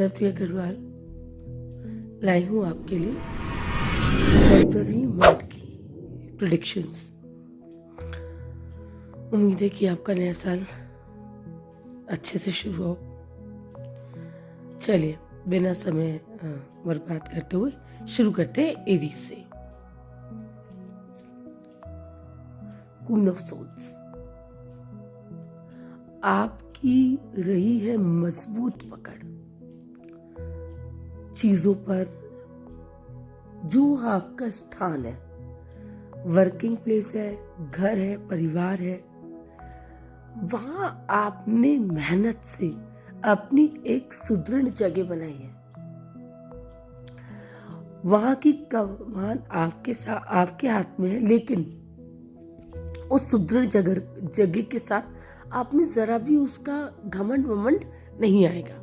मैं प्रिया अग्रवाल लाई हूँ आपके लिए फरवरी मंथ की प्रेडिक्शंस। उम्मीद है कि आपका नया साल अच्छे से शुरू हो। चलिए बिना समय बर्बाद करते हुए शुरू करते हैं एरीज से। क्वीन ऑफ सोल्स, आपकी रही है मजबूत पकड़ चीजों पर। जो आपका स्थान है, वर्किंग प्लेस है, घर है, परिवार है, वहां आपने मेहनत से अपनी एक सुदृढ़ जगह बनाई है। वहां की कमान आपके हाथ में है, लेकिन उस सुदृढ़ जगह के साथ आप में जरा भी उसका घमंड वमंड नहीं आएगा।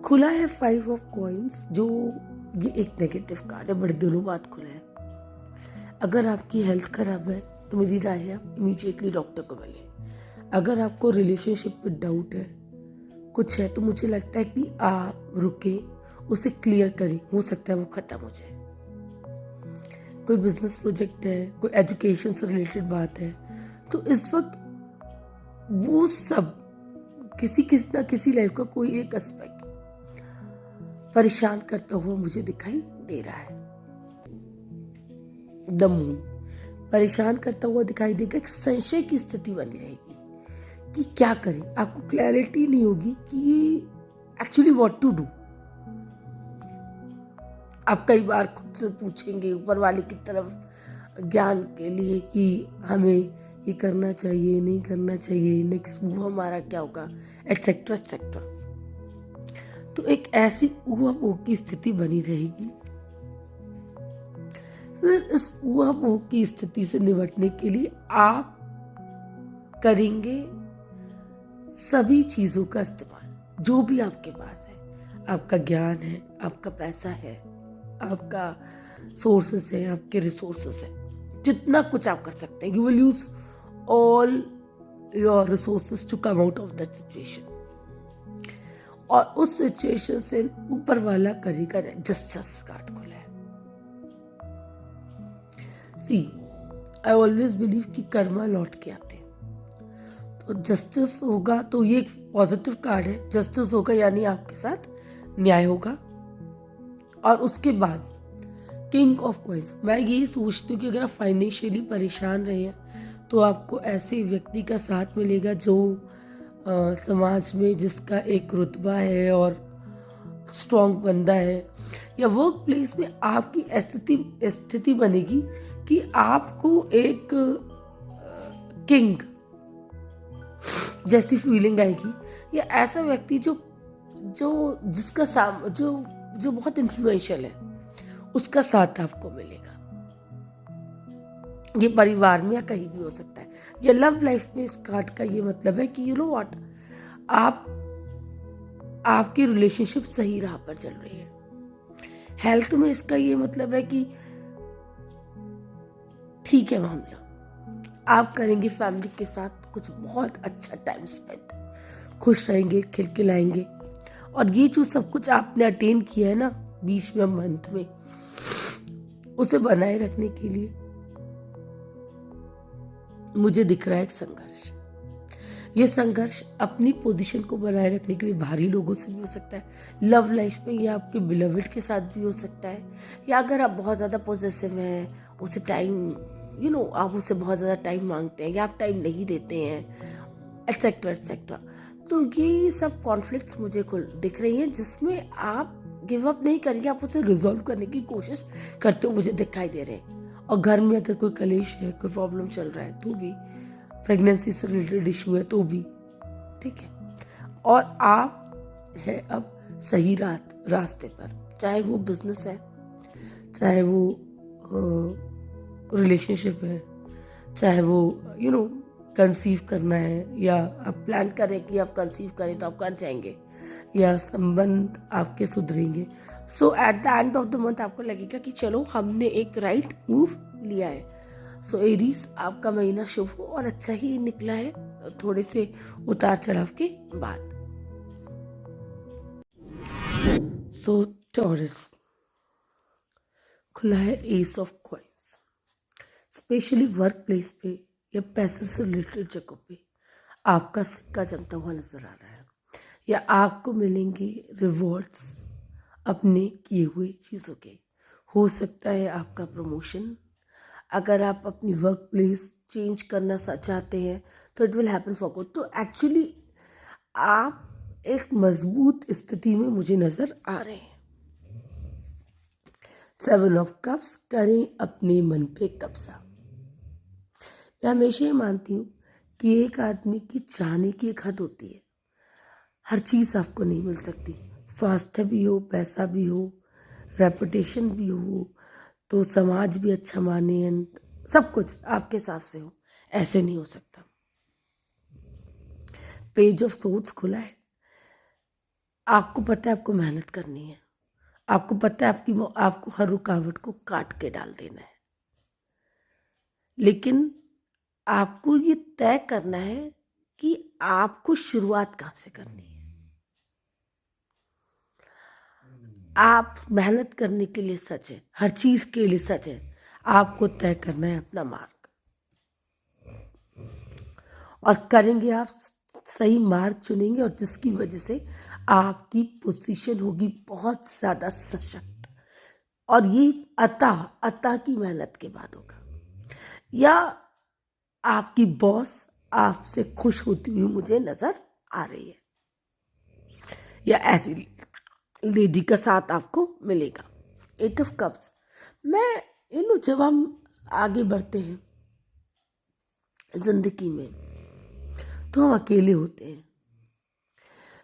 खुला है 5 ऑफ कॉइंस, जो ये एक नेगेटिव कार्ड है, बड़े दिनों बाद खुला है। अगर आपकी हेल्थ खराब है तो मेरी राय है आप इमीडिएटली डॉक्टर को मिलें। अगर आपको रिलेशनशिप पे डाउट है, कुछ है, तो मुझे लगता है कि आप रुके, उसे क्लियर करें, हो सकता है वो खत्म हो जाए। कोई बिजनेस प्रोजेक्ट है, कोई एजुकेशन से रिलेटेड बात है, तो इस वक्त वो सब किसी ना किसी लाइफ का कोई एक एस्पेक्ट परेशान करता हुआ मुझे दिखाई दे रहा है। द मून परेशान करता हुआ दिखाई देगा। एक संशय की स्थिति बनी रहेगी कि क्या करें। आपको क्लैरिटी नहीं होगी कि ये एक्चुअली व्हाट टू डू। आप कई बार खुद से पूछेंगे ऊपर वाले की तरफ ज्ञान के लिए कि हमें ये करना चाहिए, नहीं करना चाहिए, नेक्स्ट मूव हमारा क्या होगा, एटसेट्रा एटसेट्रा। तो एक ऐसी ऊहापोह की स्थिति बनी रहेगी। फिर इस ऊहापोह की स्थिति से निपटने के लिए आप करेंगे सभी चीजों का इस्तेमाल, जो भी आपके पास है। आपका ज्ञान है, आपका पैसा है, आपका सोर्सेस है, आपके रिसोर्सेस है, जितना कुछ आप कर सकते हैं। You will use all your resources to come out of that situation. और उस सिचुएशन से ऊपर वाला करेगा जस्टिस कार्ड खुला है। सी आई ऑलवेज बिलीव कि कर्मा लौट के आते हैं। तो जस्टिस होगा तो ये एक पॉजिटिव कार्ड है। जस्टिस होगा यानी आपके साथ न्याय होगा। और उसके बाद किंग ऑफ कॉइंस, मैं यही सोचती हूँ कि अगर आप फाइनेंशियली परेशान रहे हैं तो आपको ऐसे व्यक्ति का साथ मिलेगा जो समाज में जिसका एक रुतबा है और स्ट्रॉन्ग बंदा है। या वर्क प्लेस में आपकी स्थिति बनेगी कि आपको एक किंग जैसी फीलिंग आएगी। या ऐसा व्यक्ति जो बहुत इन्फ्लुएंशियल है, उसका साथ आपको मिलेगा। ये परिवार में या कहीं भी हो सकता है। या लव लाइफ में इस कार्ड का ये मतलब है कि यू नो व्हाट, आपकी रिलेशनशिप सही राह पर चल रही है। हेल्थ में इसका ये मतलब है कि ठीक है मामला, आप करेंगे फैमिली के साथ कुछ बहुत अच्छा टाइम स्पेंड, खुश रहेंगे, खिलखिलाएंगे। और ये जो सब कुछ आपने अटेन किया है ना बीच में मंथ में, उसे बनाए रखने के लिए मुझे दिख रहा है एक संघर्ष। ये संघर्ष अपनी पोजीशन को बनाए रखने के लिए बाहरी लोगों से भी हो सकता है। लव लाइफ में ये आपके बिलवेड के साथ भी हो सकता है। या अगर आप बहुत ज़्यादा पॉसेसिव हैं, उसे टाइम आप उसे बहुत ज़्यादा टाइम मांगते हैं या आप टाइम नहीं देते हैं, एटसेट्रा एटसेट्रा। तो ये सब कॉन्फ्लिक्ट्स मुझे दिख रही हैं जिसमें आप गिव अप नहीं करेंगे, आप उसे रिजॉल्व करने की कोशिश करते हो मुझे दिखाई दे रहे हैं। और घर में अगर कोई कलेश है, कोई प्रॉब्लम चल रहा है तो भी, प्रेगनेंसी से रिलेटेड इशू है तो भी, ठीक है। और आप है अब सही रास्ते पर, चाहे वो बिजनेस है, चाहे वो रिलेशनशिप है, चाहे वो कंसीव करना है, या आप प्लान करें कि आप कंसीव करें तो आप कर जाएंगे, या संबंध आपके सुधरेंगे। So at the end of the month आपको लगेगा कि चलो हमने एक राइट मूव लिया है। सो एरीज, आपका महीना शुभ हो और अच्छा ही निकला है, थोड़े से उतार चढ़ाव के बाद। सो टॉरस खुला है S of coins. Specially work place पे या पैसे से रिलेटेड जगहों पे आपका सिक्का जमता हुआ नजर आ रहा है, या आपको मिलेंगे रिवॉर्ड्स अपने किए हुए चीज़ों के। हो सकता है आपका प्रमोशन। अगर आप अपनी वर्क प्लेस चेंज करना चाहते हैं तो it will happen for good. तो एक्चुअली आप एक मजबूत स्थिति में मुझे नजर आ रहे हैं। 7 ऑफ कप्स, करें अपने मन पे कब्जा। मैं हमेशा ये मानती हूँ कि एक आदमी की चाहने की एक हद होती है। हर चीज़ आपको नहीं मिल सकती। स्वास्थ्य भी हो, पैसा भी हो, रेपुटेशन भी हो, तो समाज भी अच्छा माने, एंड सब कुछ आपके हिसाब से हो, ऐसे नहीं हो सकता। पेज ऑफ सोर्ड्स खुला है। आपको पता है आपको मेहनत करनी है, आपको पता है आपको हर रुकावट को काट के डाल देना है, लेकिन आपको ये तय करना है कि आपको शुरुआत कहाँ से करनी है। आप मेहनत करने के लिए सच है, हर चीज के लिए सच है, आपको तय करना है अपना मार्ग, और करेंगे आप सही मार्ग चुनेंगे, और जिसकी वजह से आपकी पोजीशन होगी बहुत ज्यादा सशक्त। और ये अतः की मेहनत के बाद होगा, या आपकी बॉस आपसे खुश होती हुई मुझे नजर आ रही है, या ऐसी लेडी का साथ आपको मिलेगा। 8 ऑफ कप्स। मैं जब हम आगे बढ़ते हैं जिंदगी में तो हम अकेले होते हैं,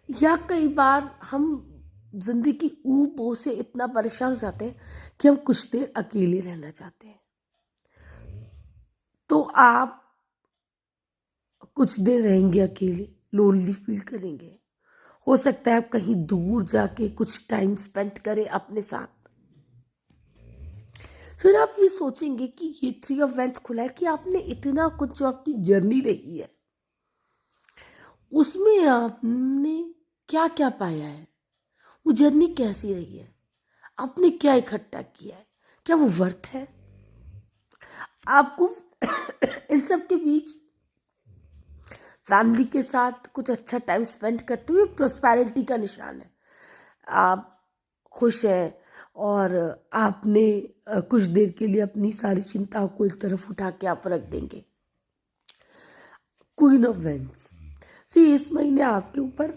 या कई बार हम जिंदगी ऊब से इतना परेशान हो जाते हैं कि हम कुछ देर अकेले रहना चाहते हैं। तो आप कुछ देर रहेंगे अकेले, लोनली फील करेंगे। हो सकता है आप कहीं दूर जाके कुछ टाइम स्पेंड करें अपने साथ। फिर आप ये सोचेंगे कि ये 3 ऑफ वेंट्स खुला है कि आपने इतना कुछ, जो आपकी जर्नी रही है उसमें आपने क्या क्या पाया है, वो जर्नी कैसी रही है, आपने क्या इकट्ठा किया है, क्या वो वर्थ है आपको। इन सब के बीच फैमिली के साथ कुछ अच्छा टाइम स्पेंड करते हुए प्रोस्पेरिटी का निशान है। आप खुश हैं और आपने कुछ देर के लिए अपनी सारी चिंताओं को एक तरफ उठा के आप रख देंगे। Queen of wands. इस महीने आपके ऊपर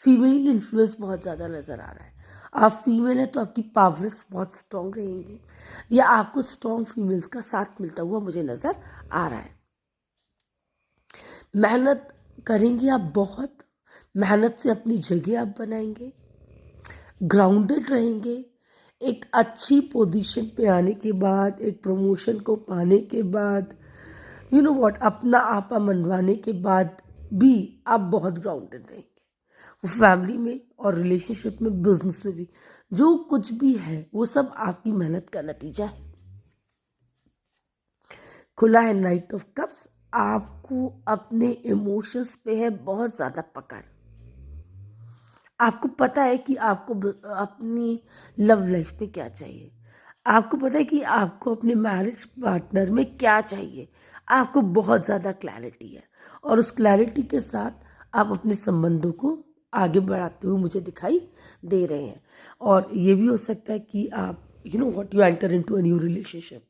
फीमेल इन्फ्लुएंस बहुत ज़्यादा नज़र आ रहा है। आप फीमेल हैं तो आपकी पावर्स बहुत स्ट्रांग रहेंगी, या आपको स्ट्रांग फीमेल्स का साथ मिलता हुआ मुझे नज़र आ रहा है। मेहनत करेंगे आप, बहुत मेहनत से अपनी जगह आप बनाएंगे, ग्राउंडेड रहेंगे। एक अच्छी पोजीशन पे आने के बाद, एक प्रमोशन को पाने के बाद, अपना आपा मनवाने के बाद भी आप बहुत ग्राउंडेड रहेंगे। वो फैमिली में और रिलेशनशिप में, बिजनेस में भी, जो कुछ भी है वो सब आपकी मेहनत का नतीजा है। खुला है नाइट ऑफ कप्स। आपको अपने इमोशंस पे है बहुत ज़्यादा पकड़। आपको पता है कि आपको अपनी लव लाइफ में क्या चाहिए, आपको पता है कि आपको अपने मैरिज पार्टनर में क्या चाहिए, आपको बहुत ज़्यादा क्लैरिटी है, और उस क्लैरिटी के साथ आप अपने संबंधों को आगे बढ़ाते हुए मुझे दिखाई दे रहे हैं। और ये भी हो सकता है कि आप you enter into a new relationship,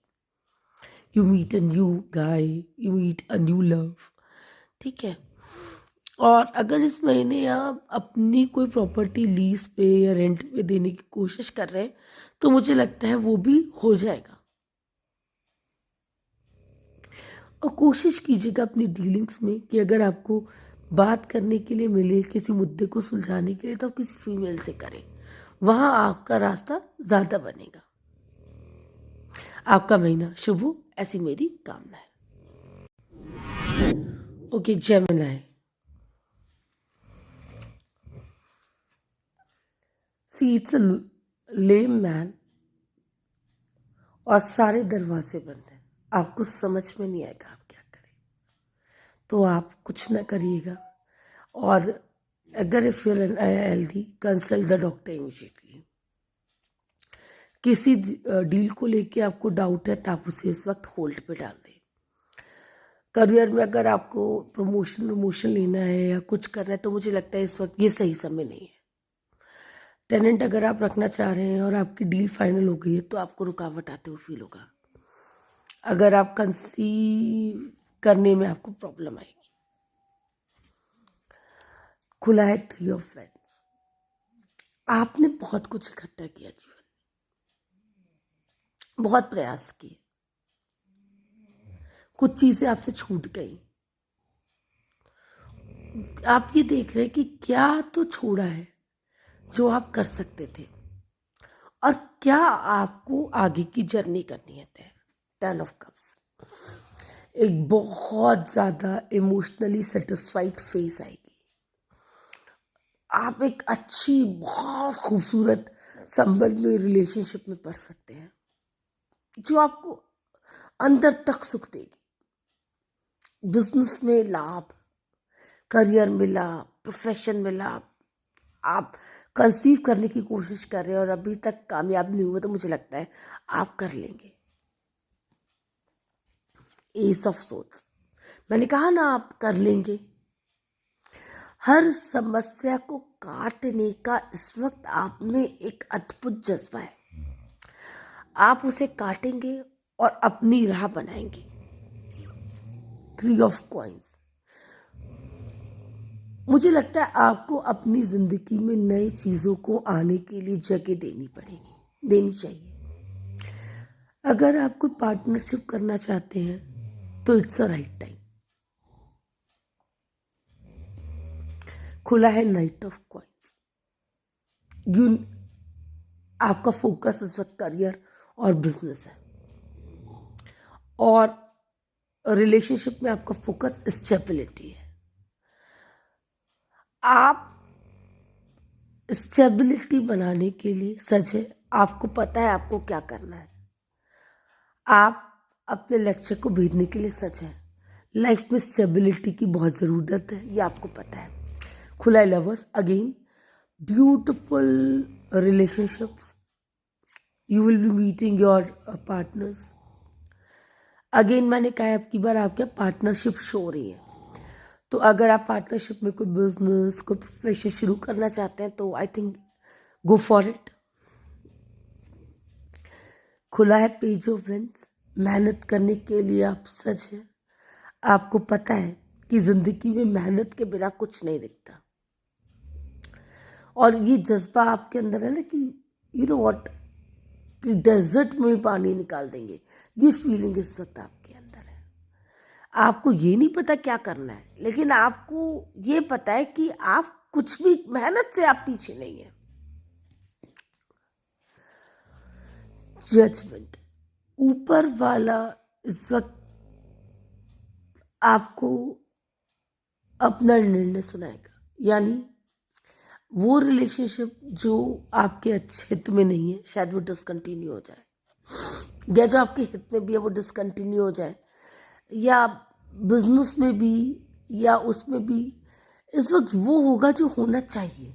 you meet a new guy, you meet a new love. ठीक है। और अगर इस महीने आप अपनी कोई प्रॉपर्टी लीज पे या रेंट पे देने की कोशिश कर रहे हैं तो मुझे लगता है वो भी हो जाएगा। और कोशिश कीजिएगा अपनी डीलिंग्स में कि अगर आपको बात करने के लिए मिले, किसी मुद्दे को सुलझाने के लिए, तो किसी फीमेल से करें, वहां आपका रास्ता ज्यादा बनेगा। आपका महीना शुभ हो, ऐसी मेरी कामना है। Okay, Gemini. It's a lame man, और सारे दरवाजे बंद हैं, आपको समझ में नहीं आएगा आप क्या करें, तो आप कुछ ना करिएगा और अगर if you are unhealthy, consult the doctor immediately. किसी डील को लेके आपको डाउट है तो आप उसे इस वक्त होल्ड पे डाल दें। करियर में अगर आपको प्रमोशन लेना है या कुछ करना है तो मुझे लगता है इस वक्त ये सही समय नहीं है। टेनेंट अगर आप रखना चाह रहे हैं और आपकी डील फाइनल हो गई है तो आपको रुकावट आते हुए फील होगा। अगर आप कंसीव करने में आपको प्रॉब्लम आएगी। खुला है 3 ऑफ वैंड्स। आपने बहुत कुछ इकट्ठा किया जीवन में, बहुत प्रयास किए, कुछ चीजें आपसे छूट गई। आप ये देख रहे हैं कि क्या तो छोड़ा है जो आप कर सकते थे और क्या आपको आगे की जर्नी करनी है। 10 ऑफ कप्स, एक बहुत ज्यादा इमोशनली सेटिस्फाइड फेस आएगी। आप एक अच्छी बहुत खूबसूरत संबंध में, रिलेशनशिप में पड़ सकते हैं जो आपको अंदर तक सुख देगी। बिजनेस में लाभ, करियर में लाभ, प्रोफेशन में लाभ। आप कंसीव करने की कोशिश कर रहे हैं और अभी तक कामयाब नहीं हुए तो मुझे लगता है आप कर लेंगे। एस ऑफ सोर्ड्स, मैंने कहा ना आप कर लेंगे। हर समस्या को काटने का इस वक्त आप में एक अद्भुत जज्बा है। आप उसे काटेंगे और अपनी राह बनाएंगे। 3 ऑफ कॉइंस, मुझे लगता है आपको अपनी जिंदगी में नई चीजों को आने के लिए जगह देनी चाहिए। अगर आप कोई पार्टनरशिप करना चाहते हैं तो इट्स अ राइट टाइम। खुला है नाइट ऑफ कॉइंस। आपका फोकस इस वक्त करियर और बिजनेस है और रिलेशनशिप में आपका फोकस स्टेबिलिटी है। आप स्टेबिलिटी बनाने के लिए सजे, आपको पता है आपको क्या करना है। आप अपने लक्ष्य को भेजने के लिए सच है। लाइफ में स्टेबिलिटी की बहुत ज़रूरत है, ये आपको पता है। खुला है lovers, again beautiful relationships, you will be meeting your partners. Again मैंने कहा आपकी बार आपके पार्टनरशिप शो हो रही है, तो अगर आप पार्टनरशिप में कोई बिजनेस, कोई प्रोफेशन शुरू करना चाहते हैं तो I think go for it. खुला है पेज ऑफ विंड्स, मेहनत करने के लिए आप सच है। आपको पता है कि जिंदगी में मेहनत के बिना कुछ नहीं दिखता और ये जज्बा आपके अंदर है ना कि यू नो व्हाट, कि डेजर्ट में पानी निकाल देंगे, ये फीलिंग इस वक्त आपके अंदर है। आपको ये नहीं पता क्या करना है, लेकिन आपको ये पता है कि आप कुछ भी मेहनत से आप पीछे नहीं है। जजमेंट, ऊपर वाला इस वक्त आपको अपना निर्णय सुनाएगा, यानी वो रिलेशनशिप जो आपके अच्छे हित में नहीं है शायद वो डिसकंटिन्यू हो जाए, या जो आपके हित में भी है वो डिसकंटिन्यू हो जाए, या बिजनेस में भी या उसमें भी इस वक्त वो होगा जो होना चाहिए,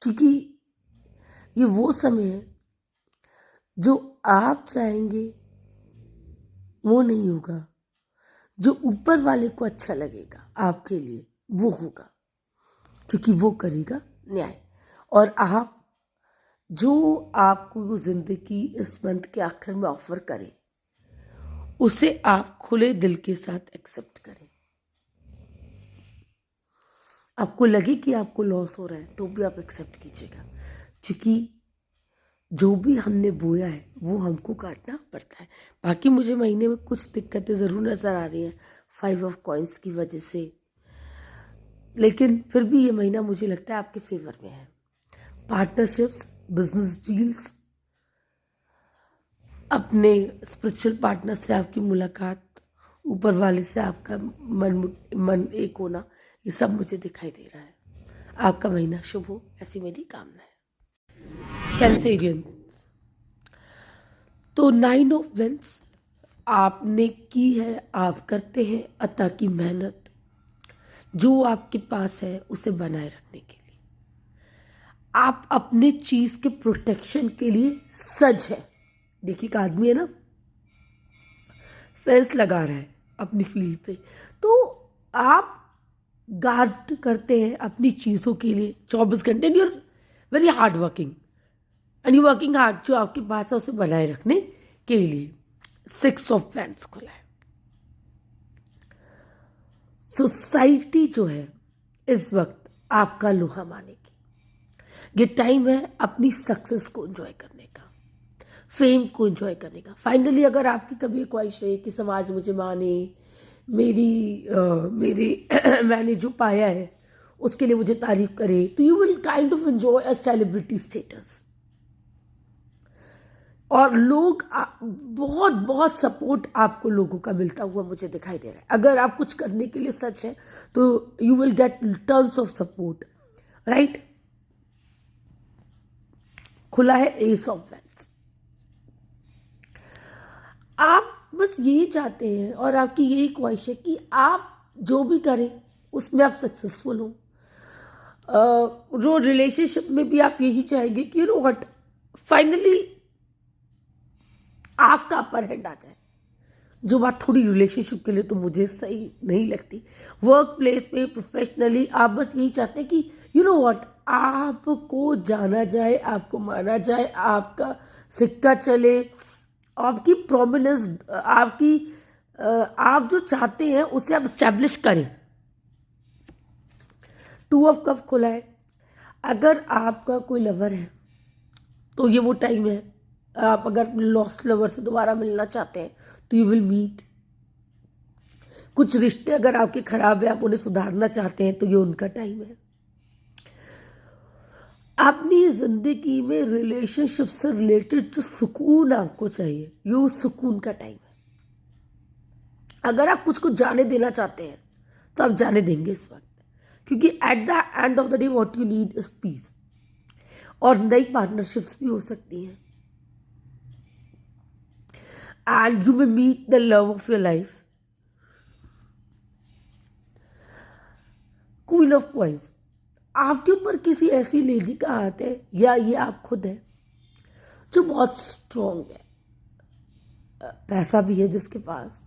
क्योंकि ये वो समय है जो आप चाहेंगे वो नहीं होगा, जो ऊपर वाले को अच्छा लगेगा आपके लिए वो होगा, क्योंकि वो करेगा न्याय। और आप जो आपको जिंदगी इस मंथ के आखिर में ऑफर करे उसे आप खुले दिल के साथ एक्सेप्ट करें। आपको लगे कि आपको लॉस हो रहा है तो भी आप एक्सेप्ट कीजिएगा, क्योंकि जो भी हमने बोया है वो हमको काटना पड़ता है। बाकी मुझे महीने में कुछ दिक्कतें ज़रूर नज़र आ रही हैं 5 ऑफ कॉइंस की वजह से, लेकिन फिर भी ये महीना मुझे लगता है आपके फेवर में है। पार्टनरशिप्स, बिजनेस डील्स, अपने स्पिरिचुअल पार्टनर से आपकी मुलाकात, ऊपर वाले से आपका मन एक होना, ये सब मुझे दिखाई दे रहा है। आपका महीना शुभ हो, ऐसी मेरी कामना है। कैंसेरियन, तो 9 ऑफ वेंस, आपने की है, आप करते हैं अता की मेहनत, जो आपके पास है उसे बनाए रखने के लिए। आप अपने चीज के प्रोटेक्शन के लिए सज है। देखिए, एक आदमी है ना, फेंस लगा रहा है अपनी फील्ड पे, तो आप गार्ड करते हैं अपनी चीजों के लिए 24 घंटे। And you're very hard working, and you working hard, जो आपके पास है उसे बनाए रखने के लिए। 6 ऑफ वैंड्स खुला है। सोसाइटी जो है इस वक्त आपका लोहा मानेगी। ये टाइम है अपनी सक्सेस को एंजॉय करने का, फेम को एंजॉय करने का। फाइनली अगर आपकी कभी ख्वाहिश रहे कि समाज मुझे माने, मेरे मैंने जो पाया है उसके लिए मुझे तारीफ करे, तो you will kind of enjoy a celebrity status. और लोग बहुत बहुत सपोर्ट आपको लोगों का मिलता हुआ मुझे दिखाई दे रहा है। अगर आप कुछ करने के लिए सच है तो you will get turns of support, right. खुला है एस ऑफ वैंड्स। आप बस यही चाहते हैं और आपकी यही ख्वाहिश है कि आप जो भी करें उसमें आप सक्सेसफुल हो। जो रिलेशनशिप में भी आप यही चाहेंगे कि यू नो व्हाट, फाइनली आपका अपर हैंड आ जाए। जो बात थोड़ी रिलेशनशिप के लिए तो मुझे सही नहीं लगती, वर्क प्लेस पे प्रोफेशनली आप बस यही चाहते हैं कि यू नो व्हाट, आपको जाना जाए, आपको माना जाए, आपका सिक्का चले, आपकी प्रोमिनेंस, आपकी आप जो चाहते हैं उसे आप स्टैब्लिश करें। 2 ऑफ कप खुला है। अगर आपका कोई लवर है तो ये वो टाइम है। आप अगर लॉस्ट लवर से दोबारा मिलना चाहते हैं तो यू विल मीट। कुछ रिश्ते अगर आपके खराब है, आप उन्हें सुधारना चाहते हैं, तो ये उनका टाइम है। अपनी जिंदगी में रिलेशनशिप से रिलेटेड जो सुकून आपको चाहिए, ये उस सुकून का टाइम है। अगर आप कुछ जाने देना चाहते हैं तो आप जाने देंगे इस वक्त, क्योंकि at the end of the day what you need is peace. और नई पार्टनरशिप्स भी हो सकती हैं, and you may meet the love of your life. Queen of coins, आपके ऊपर किसी ऐसी लेडी का हाथ है या ये आप खुद हैं जो बहुत स्ट्रांग है, पैसा भी है जिसके पास,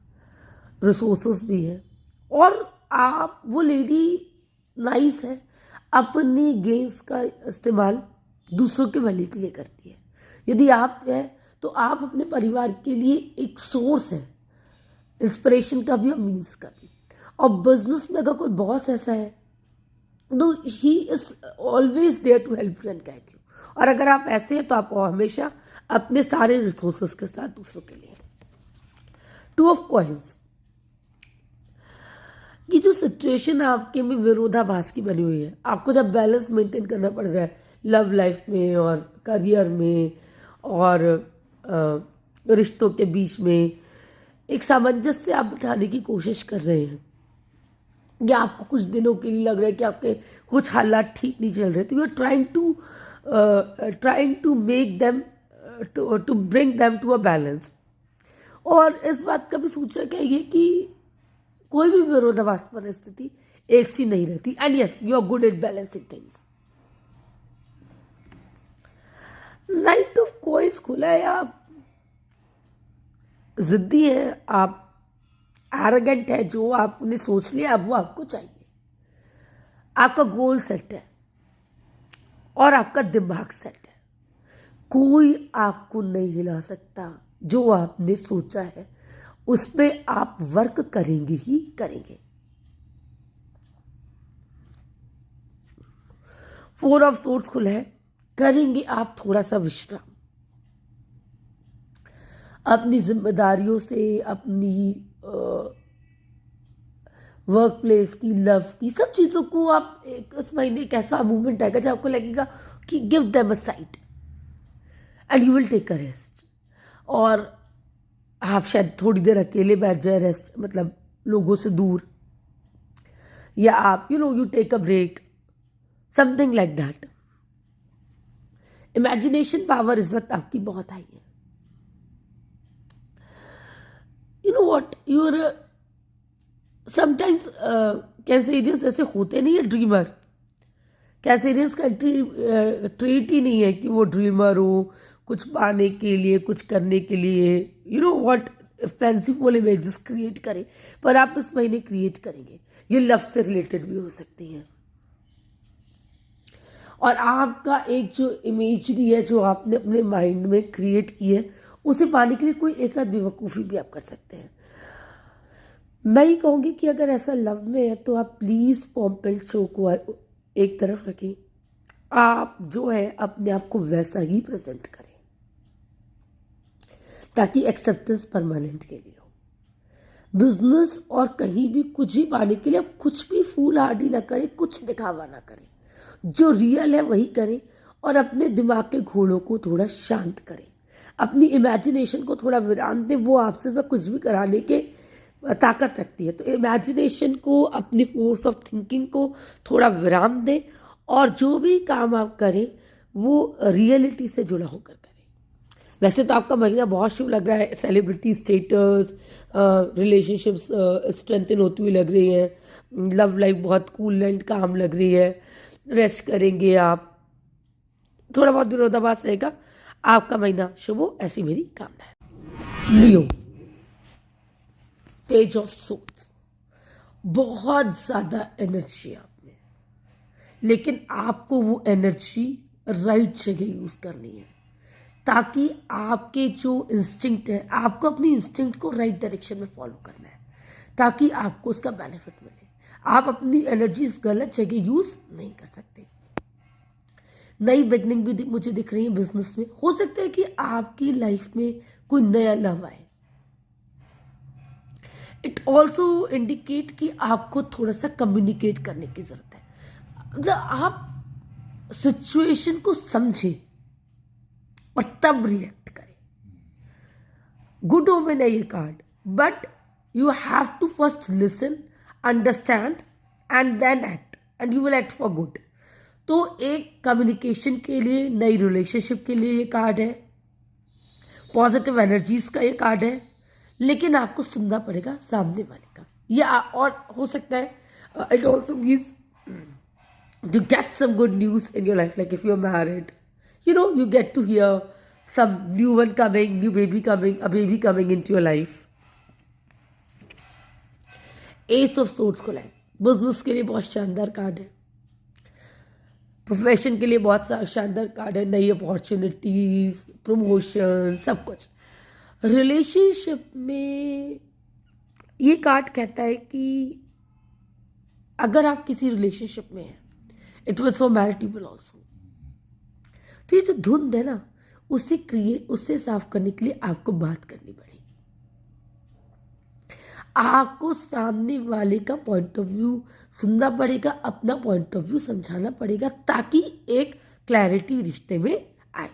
रिसोर्सेस भी है, और आप वो लेडी नाइस है, अपनी गेंस का इस्तेमाल दूसरों के भले के लिए करती है। यदि आप है तो आप अपने परिवार के लिए एक सोर्स है, इंस्पिरेशन का भी और मीन्स का भी। और बिजनेस में अगर कोई बॉस ऐसा है तो he is always there to help you and guide you. और अगर आप ऐसे हैं तो आप हमेशा अपने सारे रिसोर्सेस के साथ दूसरों के लिए। 2 ऑफ कॉइंस, ये जो सिचुएशन आपके में विरोधाभास की बनी हुई है, आपको जब बैलेंस मेंटेन करना पड़ रहा है लव लाइफ में और करियर में और रिश्तों के बीच में, एक सामंजस्य आप बिठाने की कोशिश कर रहे हैं, या आपको कुछ दिनों के लिए लग रहा है कि आपके कुछ हालात ठीक नहीं चल रहे, तो you are trying to make them to bring them to a balance. और इस बात का भी सोचा क्या ये कि कोई भी विरोधाभास परिस्थिति एक सी नहीं रहती, and yes you are good at balancing things. Knight of coins खुला है। आप जिद्दी है, आप एरोगेंट है, जो आपने सोच लिया अब वो आपको चाहिए। आपका गोल सेट है और आपका दिमाग सेट है, कोई आपको नहीं हिला सकता। जो आपने सोचा है उस पर आप वर्क करेंगे ही करेंगे। 4 ऑफ सोर्ड्स खुला है। करेंगे आप थोड़ा सा विश्राम, अपनी जिम्मेदारियों से, अपनी वर्क प्लेस की, लव की, सब चीज़ों को आप इस महीने एक ऐसा मूवमेंट आएगा जब आपको लगेगा कि give them a side and you will take a rest. और आप शायद थोड़ी देर अकेले बैठ जाए, रेस्ट मतलब लोगों से दूर, या आप you take a break, something like that. Imagination power इस वक्त आपकी बहुत हाई है। You know what, your sometimes Cancerians ऐसे होते नहीं है ड्रीमर। कैंसेरियंस का ट्रेट ही नहीं है कि वो ड्रीमर हो, कुछ पाने के लिए, कुछ करने के लिए, you know what, fanciful images create करें। पर आप इस महीने क्रिएट करेंगे। ये लव से रिलेटेड भी हो सकती है। और आपका एक जो इमेजरी है जो आपने अपने माइंड में क्रिएट की है, उसे पाने के लिए कोई एक आध बेवकूफ़ी भी आप कर सकते हैं। मैं ये कहूँगी कि अगर ऐसा लव में है तो आप प्लीज़ पॉम्प एंड शो को एक तरफ रखें। आप जो है अपने आप को वैसा ही प्रेजेंट करें ताकि एक्सेप्टेंस परमानेंट के लिए हो। बिजनेस और कहीं भी कुछ ही पाने के लिए आप कुछ भी फूल हार्डी ना करें, कुछ दिखावा ना करें। जो रियल है वही करें और अपने दिमाग के घोड़ों को थोड़ा शांत करें। अपनी इमेजिनेशन को थोड़ा विराम दें। वो आपसे सब कुछ भी कराने के ताकत रखती है। तो इमेजिनेशन को, अपनी फोर्स ऑफ थिंकिंग को थोड़ा विराम दें और जो भी काम आप करें वो रियलिटी से जुड़ा होकर करें। वैसे तो आपका महीना बहुत शुभ लग रहा है। सेलिब्रिटी स्टेटस, रिलेशनशिप्स स्ट्रेंथन होती हुई लग रही है। लव लाइफ बहुत कूल एंड काम लग रही है। रेस्ट करेंगे आप, थोड़ा बहुत विरोधाभास रहेगा। आपका महीना शुभ हो, ऐसी मेरी कामना है। लियो, पेज ऑफ सोर्ड्स, बहुत ज्यादा एनर्जी है आप में, लेकिन आपको वो एनर्जी राइट जगह यूज करनी है ताकि आपके जो इंस्टिंक्ट है, आपको अपनी इंस्टिंक्ट को राइट डायरेक्शन में फॉलो करना है ताकि आपको उसका बेनिफिट मिले। आप अपनी एनर्जी गलत जगह यूज नहीं कर सकते। नई बिगनिंग भी मुझे दिख रही है बिजनेस में। हो सकता है कि आपकी लाइफ में कोई नया लव आए। इट ऑल्सो इंडिकेट कि आपको थोड़ा सा कम्युनिकेट करने की जरूरत है। मतलब आप सिचुएशन को समझें और तब रिएक्ट करें। गुड ओमेन है ये card, but you have to first listen, understand and then act, and you will act for good. तो एक कम्युनिकेशन के लिए, नई रिलेशनशिप के लिए ये कार्ड है, पॉजिटिव एनर्जीज का ये कार्ड है, लेकिन आपको सुनना पड़ेगा सामने वाले का। या और हो सकता है it also means to get some good news in your life, like if you are married, you know, you get to hear some new one coming, new baby coming, a baby coming into your life. S of swords को लाए, business के लिए बहुत शानदार card है, profession के लिए बहुत शानदार कार्ड है। नई अपॉर्चुनिटीज, प्रमोशन, सब कुछ। रिलेशनशिप में ये कार्ड कहता है कि अगर आप किसी रिलेशनशिप में हैं, इट विल सो मैरिटेबल ऑल्सो। तो ये जो धुंध है ना, उससे साफ करने के लिए आपको बात करनी पड़ेगी। आपको सामने वाले का पॉइंट ऑफ व्यू सुनना पड़ेगा, अपना पॉइंट ऑफ व्यू समझाना पड़ेगा ताकि एक क्लैरिटी रिश्ते में आए।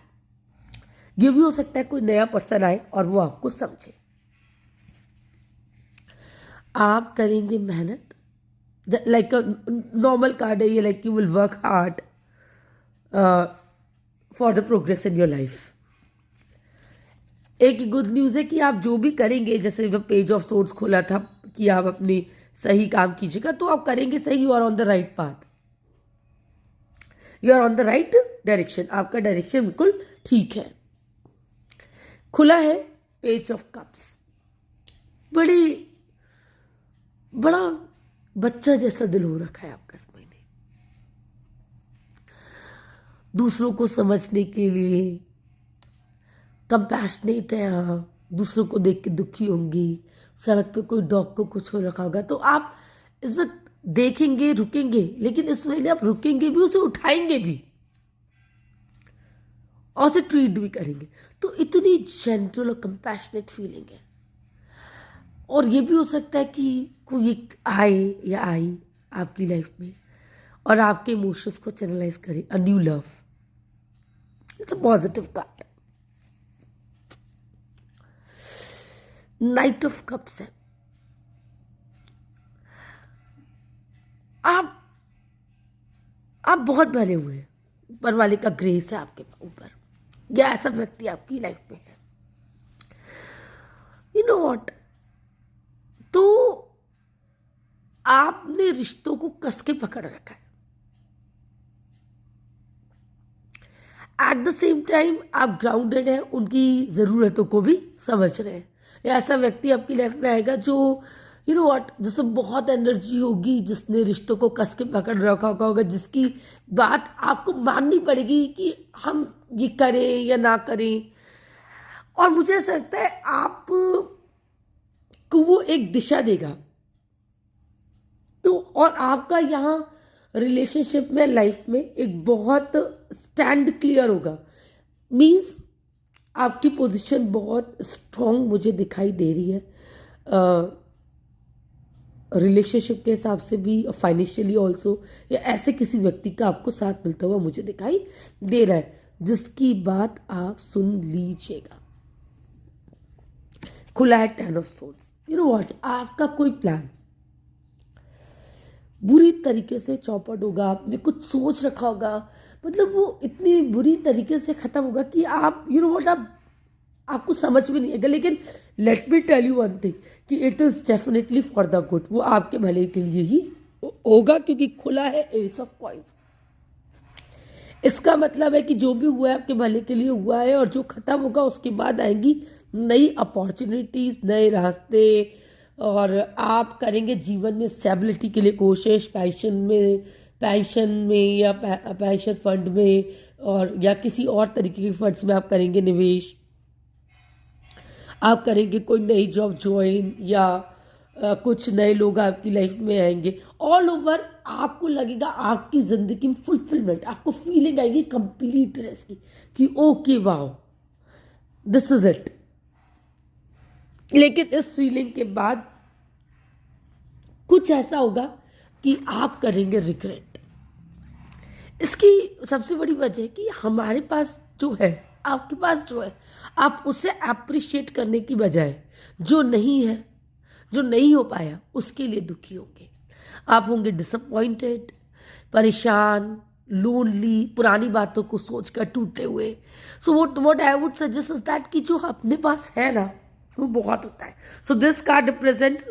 ये भी हो सकता है कोई नया पर्सन आए और वो आपको समझे। आप करेंगे मेहनत, लाइक नॉर्मल कार्ड है ये, like you will work hard for the progress in your life. एक गुड न्यूज़ है कि आप जो भी करेंगे, जैसे जब पेज ऑफ सोर्ड्स खोला था कि आप अपनी सही काम कीजिएगा, तो आप करेंगे सही। You are on the right path, you are on the right direction. आपका डायरेक्शन बिल्कुल ठीक है। खुला है पेज ऑफ कप्स, बड़ा बच्चा जैसा दिल हो रखा है आपका इस महीने। दूसरों को समझने के लिए कंपैशनेट है आप, दूसरों को देख के दुखी होंगी। सड़क पे कोई डॉग को कुछ हो रखा होगा तो आप इस वक्त देखेंगे, रुकेंगे, लेकिन इस महीने आप रुकेंगे भी, उसे उठाएंगे भी और उसे ट्रीट भी करेंगे। तो इतनी जेंटल और कंपैशनेट फीलिंग है। और ये भी हो सकता है कि कोई एक आए या आई आपकी लाइफ में और आपके इमोशंस को चैनलाइज करे, अ new love. It's a positive card. Night of cups है। आप बहुत भरे हुए हैं, ऊपर वाले का ग्रेस है आपके ऊपर, या ऐसा व्यक्ति आपकी लाइफ में है। यू नो व्हाट, तो आपने रिश्तों को कस के पकड़ रखा है। एट द सेम टाइम आप ग्राउंडेड हैं, उनकी ज़रूरतों को भी समझ रहे हैं। या ऐसा व्यक्ति आपकी लाइफ में आएगा जो यू नो व्हाट, जिससे बहुत एनर्जी होगी, जिसने रिश्तों को कस के पकड़ रखा होगा, जिसकी बात आपको माननी पड़ेगी कि हम ये करें या ना करें। और मुझे ऐसा लगता है आप को वो एक दिशा देगा। तो और आपका यहाँ रिलेशनशिप में, लाइफ में एक बहुत स्टैंड क्लियर होगा। मीन्स आपकी पोजीशन बहुत स्ट्रॉन्ग मुझे दिखाई दे रही है, रिलेशनशिप के हिसाब से भी, फाइनेंशियली ऑल्सो, या ऐसे किसी व्यक्ति का आपको साथ मिलता हुआ मुझे दिखाई दे रहा है जिसकी बात आप सुन लीजिएगा। खुला है 10 of souls. You know what, आपका कोई प्लान बुरी तरीके से चौपट होगा, आपने कुछ सोच रखा होगा, मतलब वो इतनी बुरी तरीके से खत्म होगा कि आप यू नो व्हाट, आपको समझ में नहीं आएगा। लेकिन let me tell you one thing कि it is definitely for the good, वो आपके भले के लिए ही होगा, क्योंकि खुला है एस ऑफ कॉइंस। इसका मतलब है कि जो भी हुआ है आपके भले के लिए हुआ है, और जो खत्म होगा उसके बाद आएंगी नई अपॉर्चुनिटीज़, नए रास्ते, और आप करेंगे जीवन में स्टेबिलिटी के लिए कोशिश, पेंशन में या पेंशन फंड में, और या किसी और तरीके के फंड्स में आप करेंगे निवेश। आप करेंगे कोई नई जॉब ज्वाइन, या कुछ नए लोग आपकी लाइफ में आएंगे। ऑल ओवर आपको लगेगा आपकी ज़िंदगी में फुलफिलमेंट, आपको फीलिंग आएगी कंप्लीटनेस की कि okay wow this is it. लेकिन इस फीलिंग के बाद कुछ ऐसा होगा कि आप करेंगे रिग्रेट। इसकी सबसे बड़ी वजह है कि हमारे पास जो है, आपके पास जो है, आप उसे अप्रिशिएट करने की बजाय जो नहीं है, जो नहीं हो पाया, उसके लिए दुखी होंगे। आप होंगे डिसअपॉइंटेड, परेशान, लोनली, पुरानी बातों को सोचकर टूटे हुए। So what I would suggest is that कि जो अपने पास है ना, वो बहुत होता है। सो दिस कार्ड रिप्रेजेंट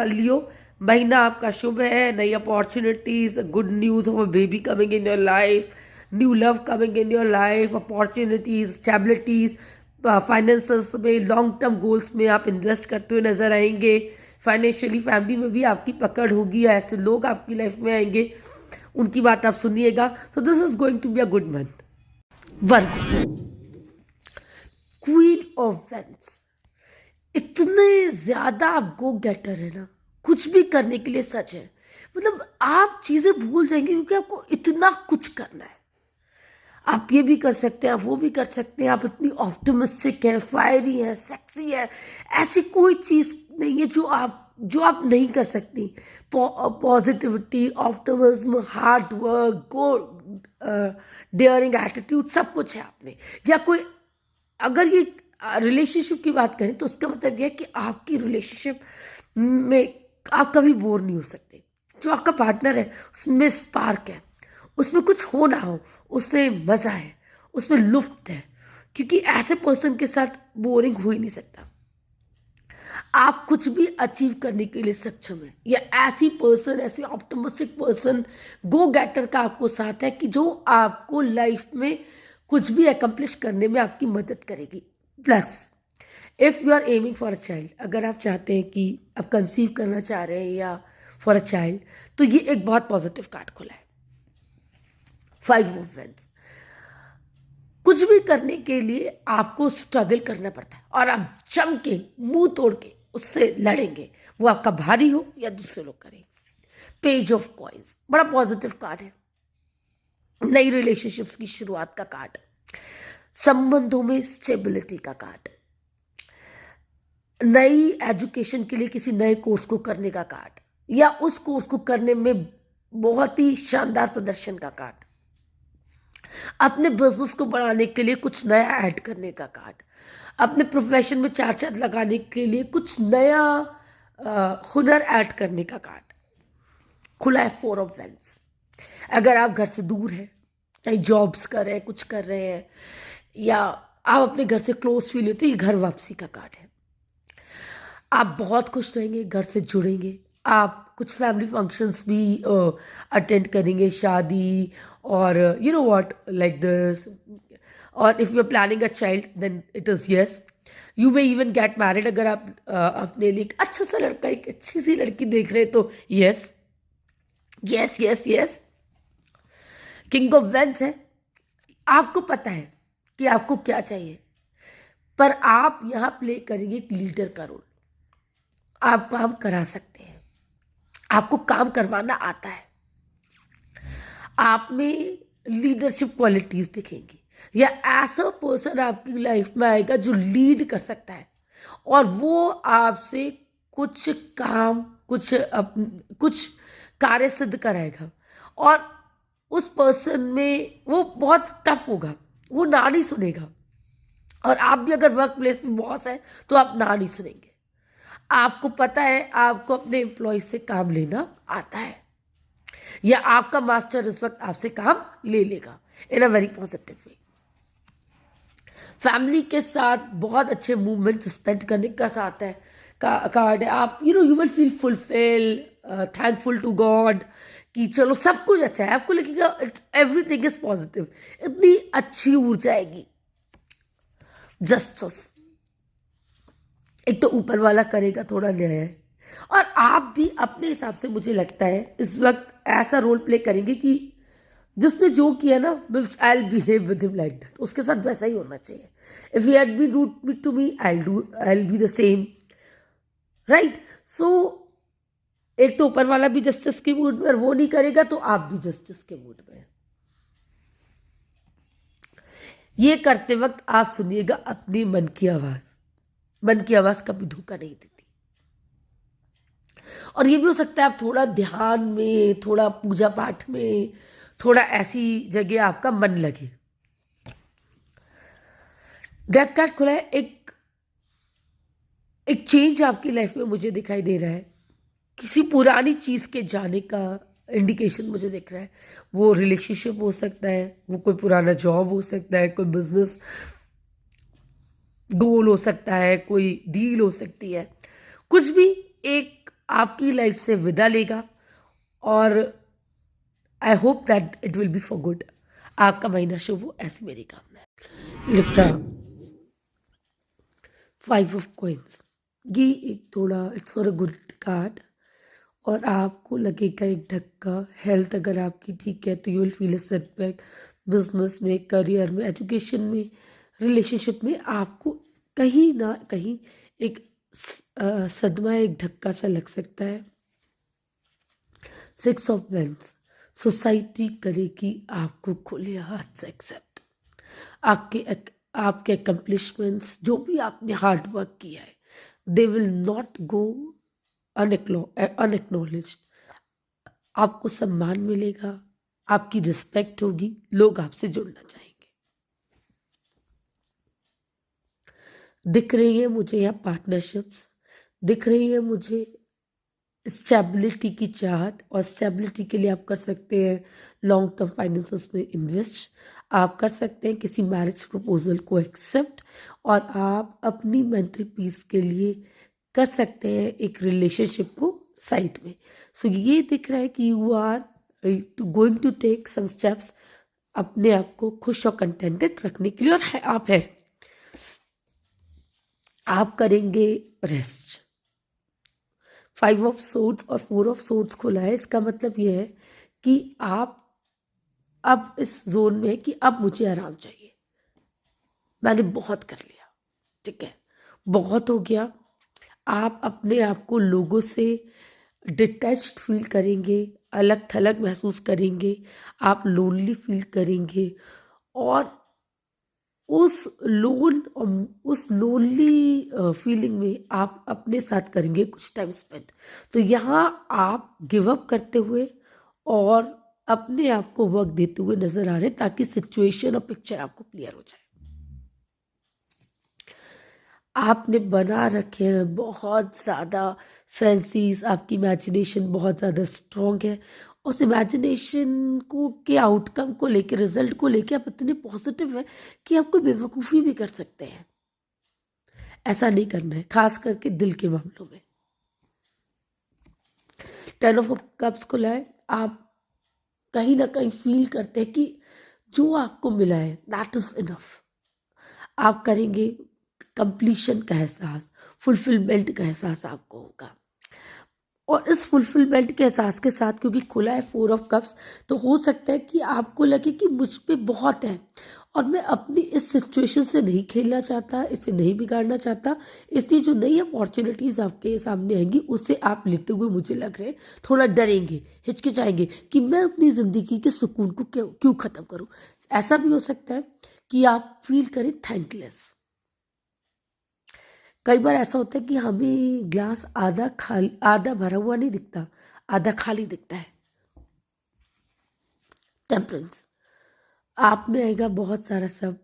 लियो, महीना आपका शुभ है, नई opportunities, good news of a baby coming in your life, new love coming in your life, opportunities, stabilities, finances में, लॉन्ग टर्म गोल्स में आप इन्वेस्ट करते हुए नजर आएंगे। फाइनेंशियली फैमिली में भी आपकी पकड़ होगी, ऐसे लोग आपकी लाइफ में आएंगे, उनकी बात आप सुनिएगा। So this is going to be a good month. Virgo, queen of wands, इतने ज्यादा आप गो गेटर है ना, कुछ भी करने के लिए सच है। मतलब आप चीजें भूल जाएंगे क्योंकि आपको इतना कुछ करना है। आप ये भी कर सकते हैं, आप वो भी कर सकते हैं, आप इतनी ऑप्टिमिस्टिक है, फायरी है, सेक्सी है, ऐसी कोई चीज नहीं है जो आप नहीं कर सकती। Positivity, optimism, hard work, daring attitude, सब कुछ है आप में। या कोई, अगर ये रिलेशनशिप की बात करें तो उसका मतलब यह है कि आपकी रिलेशनशिप में आप कभी बोर नहीं हो सकते। जो आपका पार्टनर है उसमें स्पार्क है, उसमें कुछ हो ना हो, उसमें मज़ा है, उसमें लुफ्त है, क्योंकि ऐसे पर्सन के साथ बोरिंग हो ही नहीं सकता। आप कुछ भी अचीव करने के लिए सक्षम है, या ऐसी पर्सन, ऐसी ऑप्टिमिस्टिक पर्सन, गो गेटर का आपको साथ है कि जो आपको लाइफ में कुछ भी अकम्प्लिश करने में आपकी मदद करेगी। Plus if you are aiming for a child, अगर आप चाहते हैं कि आप कंसीव करना चाह रहे हैं या फॉर अ चाइल्ड, तो ये एक बहुत पॉजिटिव कार्ड खुला है। 5 ऑफ वेंस, कुछ भी करने के लिए आपको स्ट्रगल करना पड़ता है, और आप जम के, मुंह तोड़ के उससे लड़ेंगे, वो आपका भारी हो या दूसरे लोग करें। पेज ऑफ कॉइंस बड़ा पॉजिटिव कार्ड है, नई रिलेशनशिप्स की शुरुआत का कार्ड, संबंधों में स्टेबिलिटी का कार्ड, नई एजुकेशन के लिए किसी नए कोर्स को करने का कार्ड, या उस कोर्स को करने में बहुत ही शानदार प्रदर्शन का कार्ड, अपने बिजनेस को बढ़ाने के लिए कुछ नया ऐड करने का कार्ड, अपने प्रोफेशन में चार चांद लगाने के लिए कुछ नया हुनर ऐड करने का कार्ड खुला है। 4 ऑफ वेंस, अगर आप घर से दूर हैं, चाहे जॉब्स कर रहे हैं, कुछ कर रहे हैं, या आप अपने घर से क्लोज फील होते, ये घर वापसी का कार्ड है। आप बहुत खुश रहेंगे, घर से जुड़ेंगे, आप कुछ फैमिली फंक्शंस भी अटेंड करेंगे, शादी और you know what like this. और if you are planning a child then it is yes, you may even get married. अगर आप अपने लिए एक अच्छा सा लड़का, एक अच्छी सी लड़की देख रहे हैं तो yes yes yes yes. King of wands है, आपको पता है कि आपको क्या चाहिए, पर आप यहाँ प्ले करेंगे एक लीडर का रोल। आप काम करा सकते हैं, आपको काम करवाना आता है, आप में लीडरशिप क्वालिटीज दिखेंगी, या ऐसा पर्सन आपकी लाइफ में आएगा जो लीड कर सकता है और वो आपसे कुछ काम, कुछ कार्य सिद्ध कराएगा। और उस पर्सन में वो बहुत टफ होगा, वो ना नहीं सुनेगा। और आप भी अगर वर्क प्लेस में बॉस है तो आप ना नहीं सुनेंगे। आपको पता है आपको अपने एम्प्लॉय से काम लेना आता है, या आपका मास्टर इस वक्त आपसे काम ले लेगा in a very positive way. Family के साथ बहुत अच्छे मूवमेंट स्पेंड करने का साथ है कार्ड है। आप you will feel fulfil, thankful to God कि चलो सब कुछ अच्छा है। आपको लगेगा एवरीथिंग इज पॉजिटिव, इतनी अच्छी ऊर्जा आएगी। जस्टिस, एक तो ऊपर वाला करेगा थोड़ा न्याय, और आप भी अपने हिसाब से मुझे लगता है इस वक्त ऐसा रोल प्ले करेंगे कि जिसने जो किया ना, I will behave with him like that, उसके साथ वैसा ही होना चाहिए। If he had been rude to me, I will be the same, right. So एक तो ऊपर वाला भी जस्टिस के मूड में, और वो नहीं करेगा तो आप भी जस्टिस के मूड में। ये करते वक्त आप सुनिएगा अपनी मन की आवाज। मन की आवाज कभी धोखा नहीं देती। और ये भी हो सकता है आप थोड़ा ध्यान में, थोड़ा पूजा पाठ में, थोड़ा ऐसी जगह आपका मन लगे। डेथ कार्ड खुला है, एक चेंज आपकी लाइफ में मुझे दिखाई दे रहा है। किसी पुरानी चीज के जाने का इंडिकेशन मुझे दिख रहा है। वो रिलेशनशिप हो सकता है, वो कोई पुराना जॉब हो सकता है, कोई बिजनेस गोल हो सकता है, कोई डील हो सकती है, कुछ भी एक आपकी लाइफ से विदा लेगा। और I hope that it will be for good. आपका महीना शुभ हो, ऐसी मेरी कामना है। लिब्रा, 5 ऑफ कॉइंस, ये एक थोड़ा it's not a good card. और आपको लगेगा एक धक्का। हेल्थ अगर आपकी ठीक है तो you will feel a setback. Business में, करियर में, एजुकेशन में, रिलेशनशिप में आपको कहीं ना कहीं एक सदमा, एक धक्का सा लग सकता है। 6 ऑफ वेंस, सोसाइटी करेगी आपको खुले हाथ से एक्सेप्ट। आपके अकम्पलिशमेंट्स, जो भी आपने हार्ड वर्क किया है, दे विल नॉट गो अनएक्नॉलेज्ड। आपको सम्मान मिलेगा, आपकी रिस्पेक्ट होगी, लोग आपसे जुड़ना चाहेंगे। दिख रही है मुझे यहाँ पार्टनरशिप्स, दिख रही है मुझे स्टेबिलिटी की चाहत। और स्टेबिलिटी के लिए आप कर सकते हैं लॉन्ग टर्म फाइनेंसेस में इन्वेस्ट, आप कर सकते हैं किसी मैरिज प्रपोजल को एक्सेप्ट, और आप अपनी मेंटल पीस के लिए कर सकते हैं एक रिलेशनशिप को साइड में। सो ये दिख रहा है कि you are going to take some steps अपने आप को खुश और कंटेंटेड रखने के लिए। और आप करेंगे रेस्ट। 5 ऑफ सोर्ड्स और 4 ऑफ सोर्ड्स खुला है। इसका मतलब ये है कि आप अब इस जोन में है कि अब मुझे आराम चाहिए, मैंने बहुत कर लिया, ठीक है, बहुत हो गया। आप अपने आप को लोगों से डिटैच्ड फील करेंगे, अलग थलग महसूस करेंगे, आप लोनली फील करेंगे। और उस लोनली फीलिंग में आप अपने साथ करेंगे कुछ टाइम स्पेंड। तो यहाँ आप गिव अप करते हुए और अपने आप को वक्त देते हुए नजर आ रहे हैं, ताकि सिचुएशन और पिक्चर आपको क्लियर हो जाए। आपने बना रखे हैं बहुत ज़्यादा फैंसीज, आपकी इमेजिनेशन बहुत ज़्यादा स्ट्रॉन्ग है। उस इमेजिनेशन को के आउटकम को लेके, रिजल्ट को लेके आप इतने पॉजिटिव है कि आप कोई बेवकूफ़ी भी कर सकते हैं। ऐसा नहीं करना है, खास करके दिल के मामलों में। टेन ऑफ कप्स खुला है। आप कहीं ना कहीं फील करते हैं कि जो आपको मिला है दैट इज इनफ। आप करेंगे, कंप्लीशन का एहसास, फुलफिलमेंट का एहसास आपको होगा। और इस फुलफिलमेंट के एहसास के साथ क्योंकि खुला है फोर ऑफ कप्स, तो हो सकता है कि आपको लगे कि मुझ पे बहुत है और मैं अपनी इस सिचुएशन से नहीं खेलना चाहता, इसे नहीं बिगाड़ना चाहता। इसलिए जो नई अपॉर्चुनिटीज़ आपके सामने आएंगी उसे आप लेते हुए मुझे लग रहे हैं थोड़ा डरेंगे, हिचकिचाएंगे कि मैं अपनी ज़िंदगी के सुकून को क्यों क्यों ख़त्म करूं। ऐसा भी हो सकता है कि आप फील करें थैंकलेस। कई बार ऐसा होता है कि हमें ग्लास आधा भरा हुआ नहीं दिखता, आधा खाली दिखता है। टेम्परेंस, आप में आएगा बहुत सारा सब।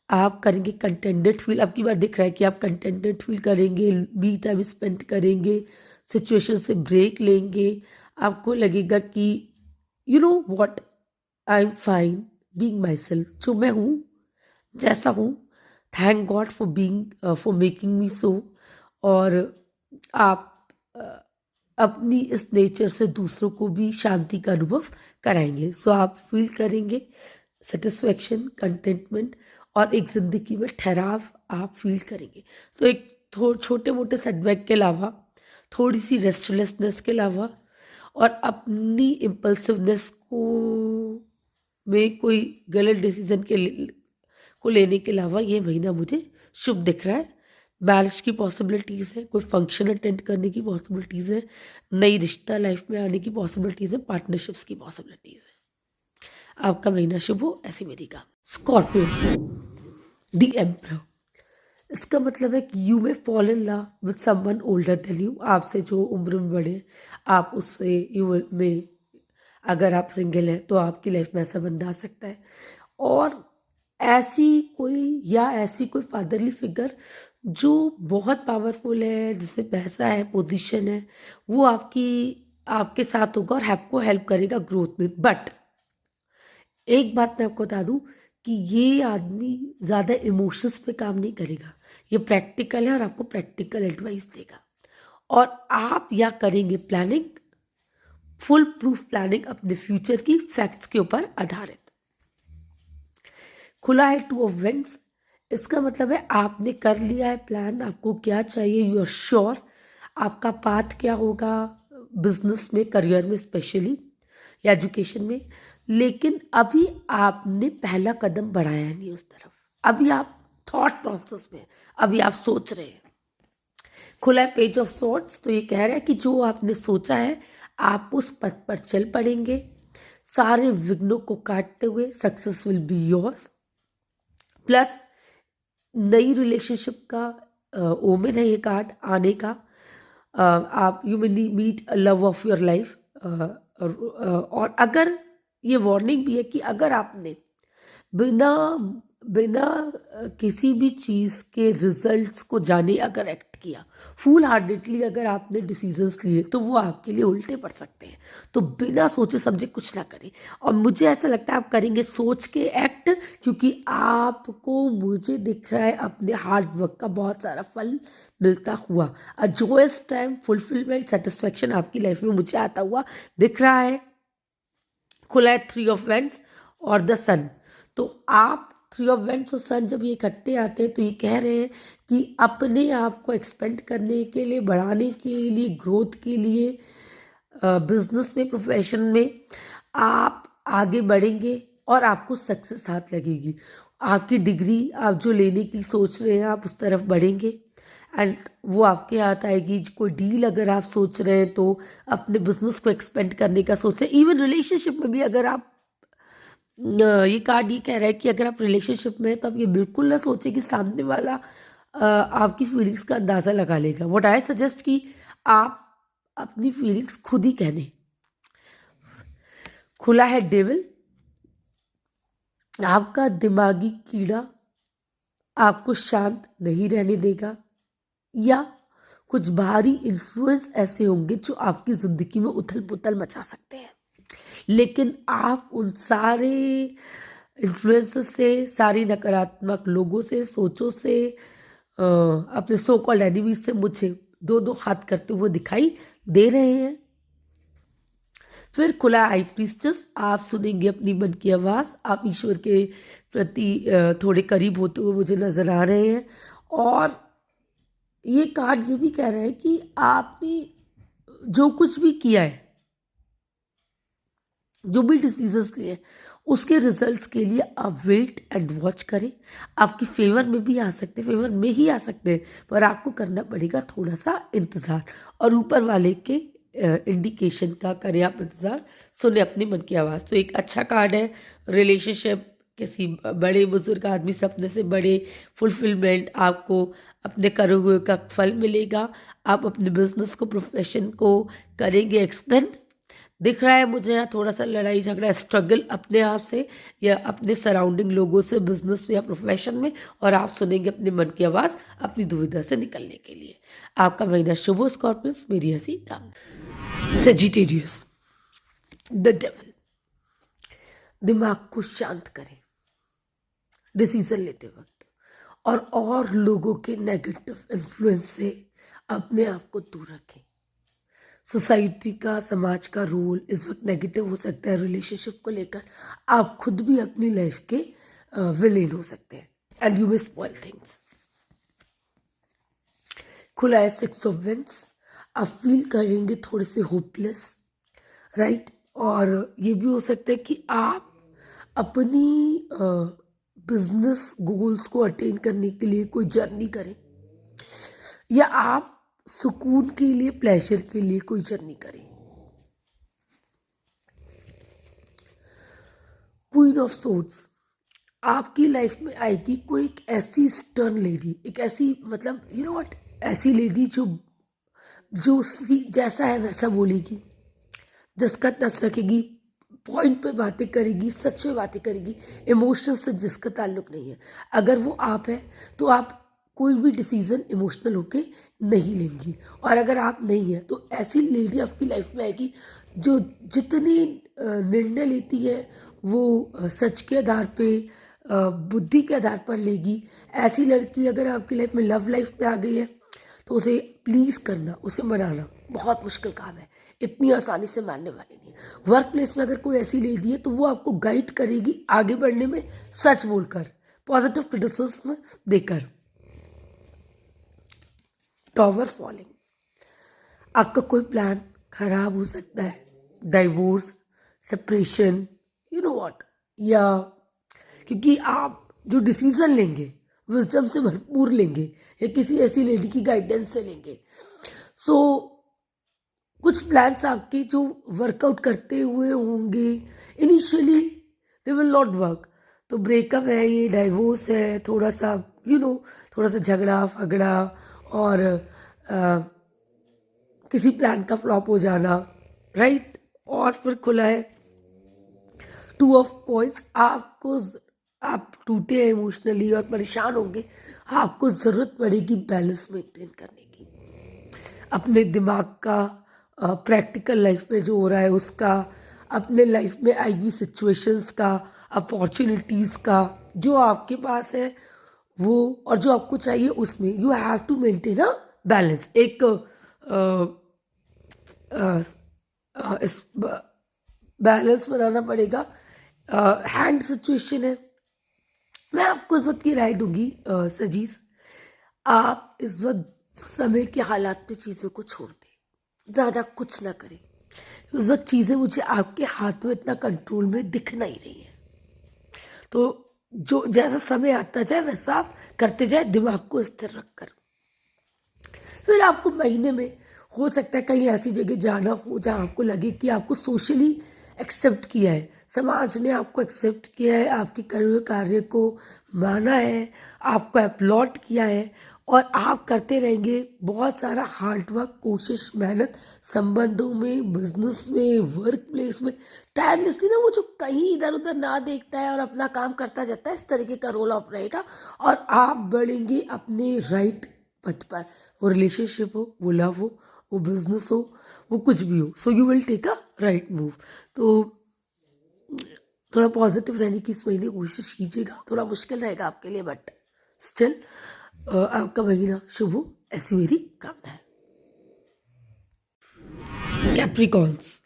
आप करेंगे कंटेंटेड फील। अब की बार दिख रहा है कि आप कंटेंटेड फील करेंगे, मी टाइम स्पेंड करेंगे, सिचुएशन से ब्रेक लेंगे। आपको लगेगा कि you know what, I am fine being my self, जो मैं हूँ, जैसा हूँ। Thank God for making me so. और आप अपनी इस नेचर से दूसरों को भी शांति का अनुभव कराएंगे। सो आप फील करेंगे सेटिस्फेक्शन, कंटेंटमेंट और एक ज़िंदगी में ठहराव आप फील करेंगे। तो एक छोटे मोटे सेटबैक के अलावा, थोड़ी सी रेस्टलेसनेस के अलावा और अपनी इम्पल्सिवनेस को में कोई गलत डिसीजन को लेने के अलावा ये महीना मुझे शुभ दिख रहा है। मैरिज की पॉसिबिलिटीज़ है, कोई फंक्शन अटेंड करने की पॉसिबिलिटीज़ है, नई रिश्ता लाइफ में आने की पॉसिबिलिटीज़ है, पार्टनरशिप्स की पॉसिबिलिटीज़ है। आपका महीना शुभ हो, ऐसी मेरी काम। Scorpio, the emperor. इसका मतलब है कि यू में fall in love with someone older than you. आपसे जो उम्र में बड़े, आप उससे यू में, अगर आप सिंगल हैं तो आपकी लाइफ में ऐसा बंदा आ सकता है। और ऐसी कोई फादरली फिगर जो बहुत पावरफुल है, जिससे पैसा है, पोजीशन है, वो आपके साथ होगा और आपको हेल्प करेगा ग्रोथ में। बट एक बात मैं आपको बता दूं कि ये आदमी ज़्यादा इमोशंस पे काम नहीं करेगा, ये प्रैक्टिकल है और आपको प्रैक्टिकल एडवाइस देगा। और आप या करेंगे प्लानिंग, फुल प्रूफ प्लानिंग अपने फ्यूचर की फैक्ट्स के ऊपर आधारित। खुला है टू ऑफ वेंट्स। इसका मतलब है आपने कर लिया है प्लान, आपको क्या चाहिए, यू आर श्योर आपका पाथ क्या होगा बिजनेस में, करियर में स्पेशली, या एजुकेशन में। लेकिन अभी आपने पहला कदम बढ़ाया नहीं उस तरफ, अभी आप थॉट प्रोसेस में, अभी आप सोच रहे हैं। खुला है पेज ऑफ सॉर्ट्स, तो ये कह रहा है कि जो आपने सोचा है आप उस पथ पर चल पड़ेंगे, सारे विघ्नों को काटते हुए। Success will be yours. Plus नई रिलेशनशिप का ओमेन है ये कार्ड आने का। आप you may meet love of your life. और अगर ये वार्निंग भी है कि अगर आपने बिना बिना किसी भी चीज़ के रिजल्ट्स को जाने अगर एक्ट किया, फुल हार्टेडली अगर आपने डिसीजंस लिए, तो वो आपके लिए उल्टे पड़ सकते हैं। तो बिना सोचे समझे कुछ ना करें। और मुझे ऐसा लगता है आप करेंगे सोच के एक्ट, क्योंकि आपको, मुझे दिख रहा है, अपने हार्ड वर्क का बहुत सारा फल मिलता हुआ। अ जोयस टाइम, फुलफिलमेंट, सेटिस्फेक्शन आपकी लाइफ में मुझे आता हुआ दिख रहा है। खुला है थ्री ऑफ वेंट्स और द सन। तो आप थ्री ऑफ वेंट्स और सन जब ये इकट्ठे आते हैं तो ये कह रहे हैं कि अपने आप को एक्सपेंड करने के लिए, बढ़ाने के लिए, ग्रोथ के लिए, बिजनेस में, प्रोफेशन में आप आगे बढ़ेंगे और आपको सक्सेस हाथ लगेगी। आपकी डिग्री आप जो लेने की सोच रहे हैं, आप उस तरफ बढ़ेंगे एंड वो आपके हाथ आएगी। कोई डील अगर आप सोच रहे हैं तो अपने बिजनेस को एक्सपेंड करने का सोच रहे हैं। इवन रिलेशनशिप में भी अगर आप, ये कार्ड ये कह रहा है कि अगर आप रिलेशनशिप में हैं तो आप ये बिल्कुल ना सोचें कि सामने वाला आपकी फीलिंग्स का अंदाज़ा लगा लेगा। व्हाट आई सजेस्ट कि आप अपनी फीलिंग्स खुद ही कहने। खुला है डेविल। आपका दिमागी कीड़ा आपको शांत नहीं रहने देगा, या कुछ भारी इन्फ्लुएंस ऐसे होंगे जो आपकी ज़िंदगी में उथल पुथल मचा सकते हैं। लेकिन आप उन सारे इन्फ्लुएंस से, सारी नकारात्मक लोगों से, सोचों से, अपने सो कॉल्ड एनिमीज से मुझे दो दो हाथ करते हुए दिखाई दे रहे हैं। फिर खुला हाई प्रीस्टेस, आप सुनेंगे अपनी मन की आवाज़, आप ईश्वर के प्रति थोड़े करीब होते हुए मुझे नज़र आ रहे हैं। और ये कार्ड ये भी कह रहा है कि आपने जो कुछ भी किया है, जो भी डिसीजंस लिए, उसके रिजल्ट्स के लिए आप वेट एंड वॉच करें। आपकी फेवर में भी आ सकते हैं, फेवर में ही आ सकते हैं, पर आपको करना पड़ेगा थोड़ा सा इंतज़ार। और ऊपर वाले के इंडिकेशन का करें आप इंतज़ार, सुने अपने मन की आवाज़। तो एक अच्छा कार्ड है, रिलेशनशिप, किसी बड़े बुजुर्ग आदमी से, अपने से बड़े, फुलफिलमेंट, आपको अपने करे हुए का फल मिलेगा। आप अपने बिजनेस को, प्रोफेशन को करेंगे एक्सपेंड। दिख रहा है मुझे यहाँ थोड़ा सा लड़ाई झगड़ा, स्ट्रगल अपने आप से या अपने सराउंडिंग लोगों से, बिजनेस में या प्रोफेशन में। और आप सुनेंगे अपने मन की आवाज़ अपनी दुविधा से निकलने के लिए। आपका महीना शुभ हो स्कॉर्पियंस, मेरी हंसी कामना। सेजिटेरियस, द डेविल, दिमाग को शांत करें डिसीजन लेते वक्त, और लोगों के नेगेटिव इन्फ्लुएंस से अपने आप को दूर रखें। सोसाइटी का, समाज का रोल इस वक्त नेगेटिव हो सकता है रिलेशनशिप को लेकर। आप खुद भी अपनी लाइफ के विलेन हो सकते हैं and you will spoil things. खुला है 6 ऑफ वेंस, आप फील करेंगे थोड़े से होपलेस, राइट। और ये भी हो सकता है कि आप अपनी बिजनेस गोल्स को अटेन करने के लिए कोई जर्नी करें, या आप सुकून के लिए, प्लेजर के लिए कोई जर्नी करें। क्वीन ऑफ सोर्ड्स, आपकी लाइफ में आएगी कोई एक ऐसी स्टर्न लेडी, एक ऐसी, मतलब यू नो व्हाट, ऐसी लेडी जो जो जैसा है वैसा बोलेगी, जिसका टच रखेगी, पॉइंट पे बातें करेगी, सच में बातें करेगी, इमोशन से जिसका ताल्लुक नहीं है। अगर वो आप है तो आप कोई भी डिसीजन इमोशनल होके नहीं लेंगी। और अगर आप नहीं है तो ऐसी लेडी आपकी लाइफ में आएगी जो जितनी निर्णय लेती है वो सच के आधार पे, बुद्धि के आधार पर लेगी। ऐसी लड़की अगर आपकी लाइफ में, लव लाइफ में आ गई है तो उसे प्लीज़ करना, उसे मनाना बहुत मुश्किल काम है, इतनी आसानी से मानने वाली नहीं। वर्क प्लेस में अगर कोई ऐसी लेडी है तो वो आपको गाइड करेगी आगे बढ़ने में, सच बोलकर, पॉजिटिव क्रिटिसिज्म देकर। टॉवर फॉलिंग, आपका कोई प्लान खराब हो सकता है, divorce, separation, you know what, या क्योंकि आप जो डिसीजन लेंगे विजडम से भरपूर लेंगे, या किसी ऐसी लेडी की गाइडेंस से लेंगे। सो कुछ प्लान्स आपके जो वर्कआउट करते हुए होंगे, initially they will not work. तो ब्रेकअप है, ये डाइवोर्स है, थोड़ा सा थोड़ा सा झगड़ा फगड़ा, और किसी प्लान का फ्लॉप हो जाना, राइट। और फिर खुला है 2 ऑफ कॉइंस, आप टूटे हैं इमोशनली और परेशान होंगे, आपको ज़रूरत पड़ेगी बैलेंस मेंटेन करने की, अपने दिमाग का, प्रैक्टिकल लाइफ में जो हो रहा है उसका, अपने लाइफ में आएगी सिचुएशंस का, अपॉर्चुनिटीज़ का, जो आपके पास है वो और जो आपको चाहिए उसमें you have to maintain a balance. एक इस बैलेंस बनाना पड़ेगा। हैंड सिचुएशन है, मैं आपको इस वक्त की राय दूंगी सजीज, आप इस वक्त समय के हालात पे चीज़ों को छोड़ दें, ज़्यादा कुछ ना करें। उस वक्त चीज़ें मुझे आपके हाथ में इतना कंट्रोल में दिख नहीं रही है, तो जो जैसा समय आता जाए वैसा आप करते जाए, दिमाग को स्थिर रखकर। फिर आपको महीने में हो सकता है कहीं ऐसी जगह जाना हो जहाँ आपको लगे कि आपको सोशली एक्सेप्ट किया है, समाज ने आपको एक्सेप्ट किया है, आपके करे हुए कार्य को माना है, आपको अपलॉड किया है, और आप करते रहेंगे बहुत सारा हार्ड वर्क, कोशिश, मेहनत, संबंधों में, बिजनेस में, वर्क प्लेस में टायरलेसली ना, वो जो कहीं इधर उधर ना देखता है और अपना काम करता जाता है, इस तरीके का रोल ऑफ रहेगा। और आप बढ़ेंगे अपने राइट पथ पर, वो रिलेशनशिप हो, वो लव हो, वो बिजनेस हो, वो कुछ भी हो, so you will take a right move. तो थोड़ा पॉजिटिव रहने की इस महीने कोशिश कीजिएगा, थोड़ा मुश्किल रहेगा आपके लिए, बट स्टिल आपका महीना शुभ हो, ऐसी मेरी कामना है। Capricorns,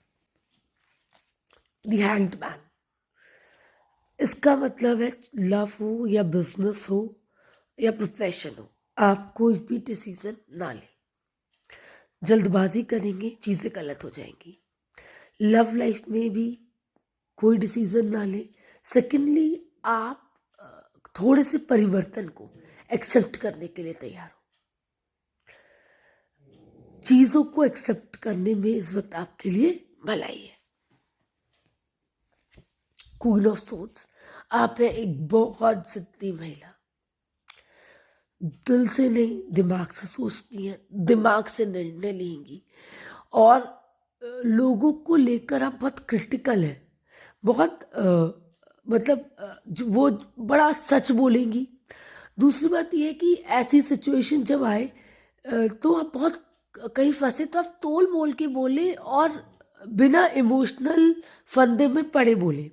the hanged man. इसका मतलब है लव हो या बिजनेस हो या प्रोफेशन हो, आप कोई भी डिसीजन ना लें। जल्दबाजी करेंगे चीज़ें गलत हो जाएंगी। लव लाइफ में भी कोई डिसीजन ना लें। सेकेंडली, आप थोड़े से परिवर्तन को एक्सेप्ट करने के लिए तैयार हो। चीज़ों को एक्सेप्ट करने में इस वक्त आपके लिए भलाई है। क्वीन ऑफ सोल्स, आप है एक बहुत जिद्दी महिला। दिल से नहीं, दिमाग से सोचती हैं, दिमाग से निर्णय लेंगी और लोगों को लेकर आप बहुत क्रिटिकल है। बहुत वो बड़ा सच बोलेंगी। दूसरी बात यह है कि ऐसी सिचुएशन जब आए तो आप बहुत कहीं फंसे तो आप तोल मोल के बोले और बिना इमोशनल फंदे में पड़े बोले।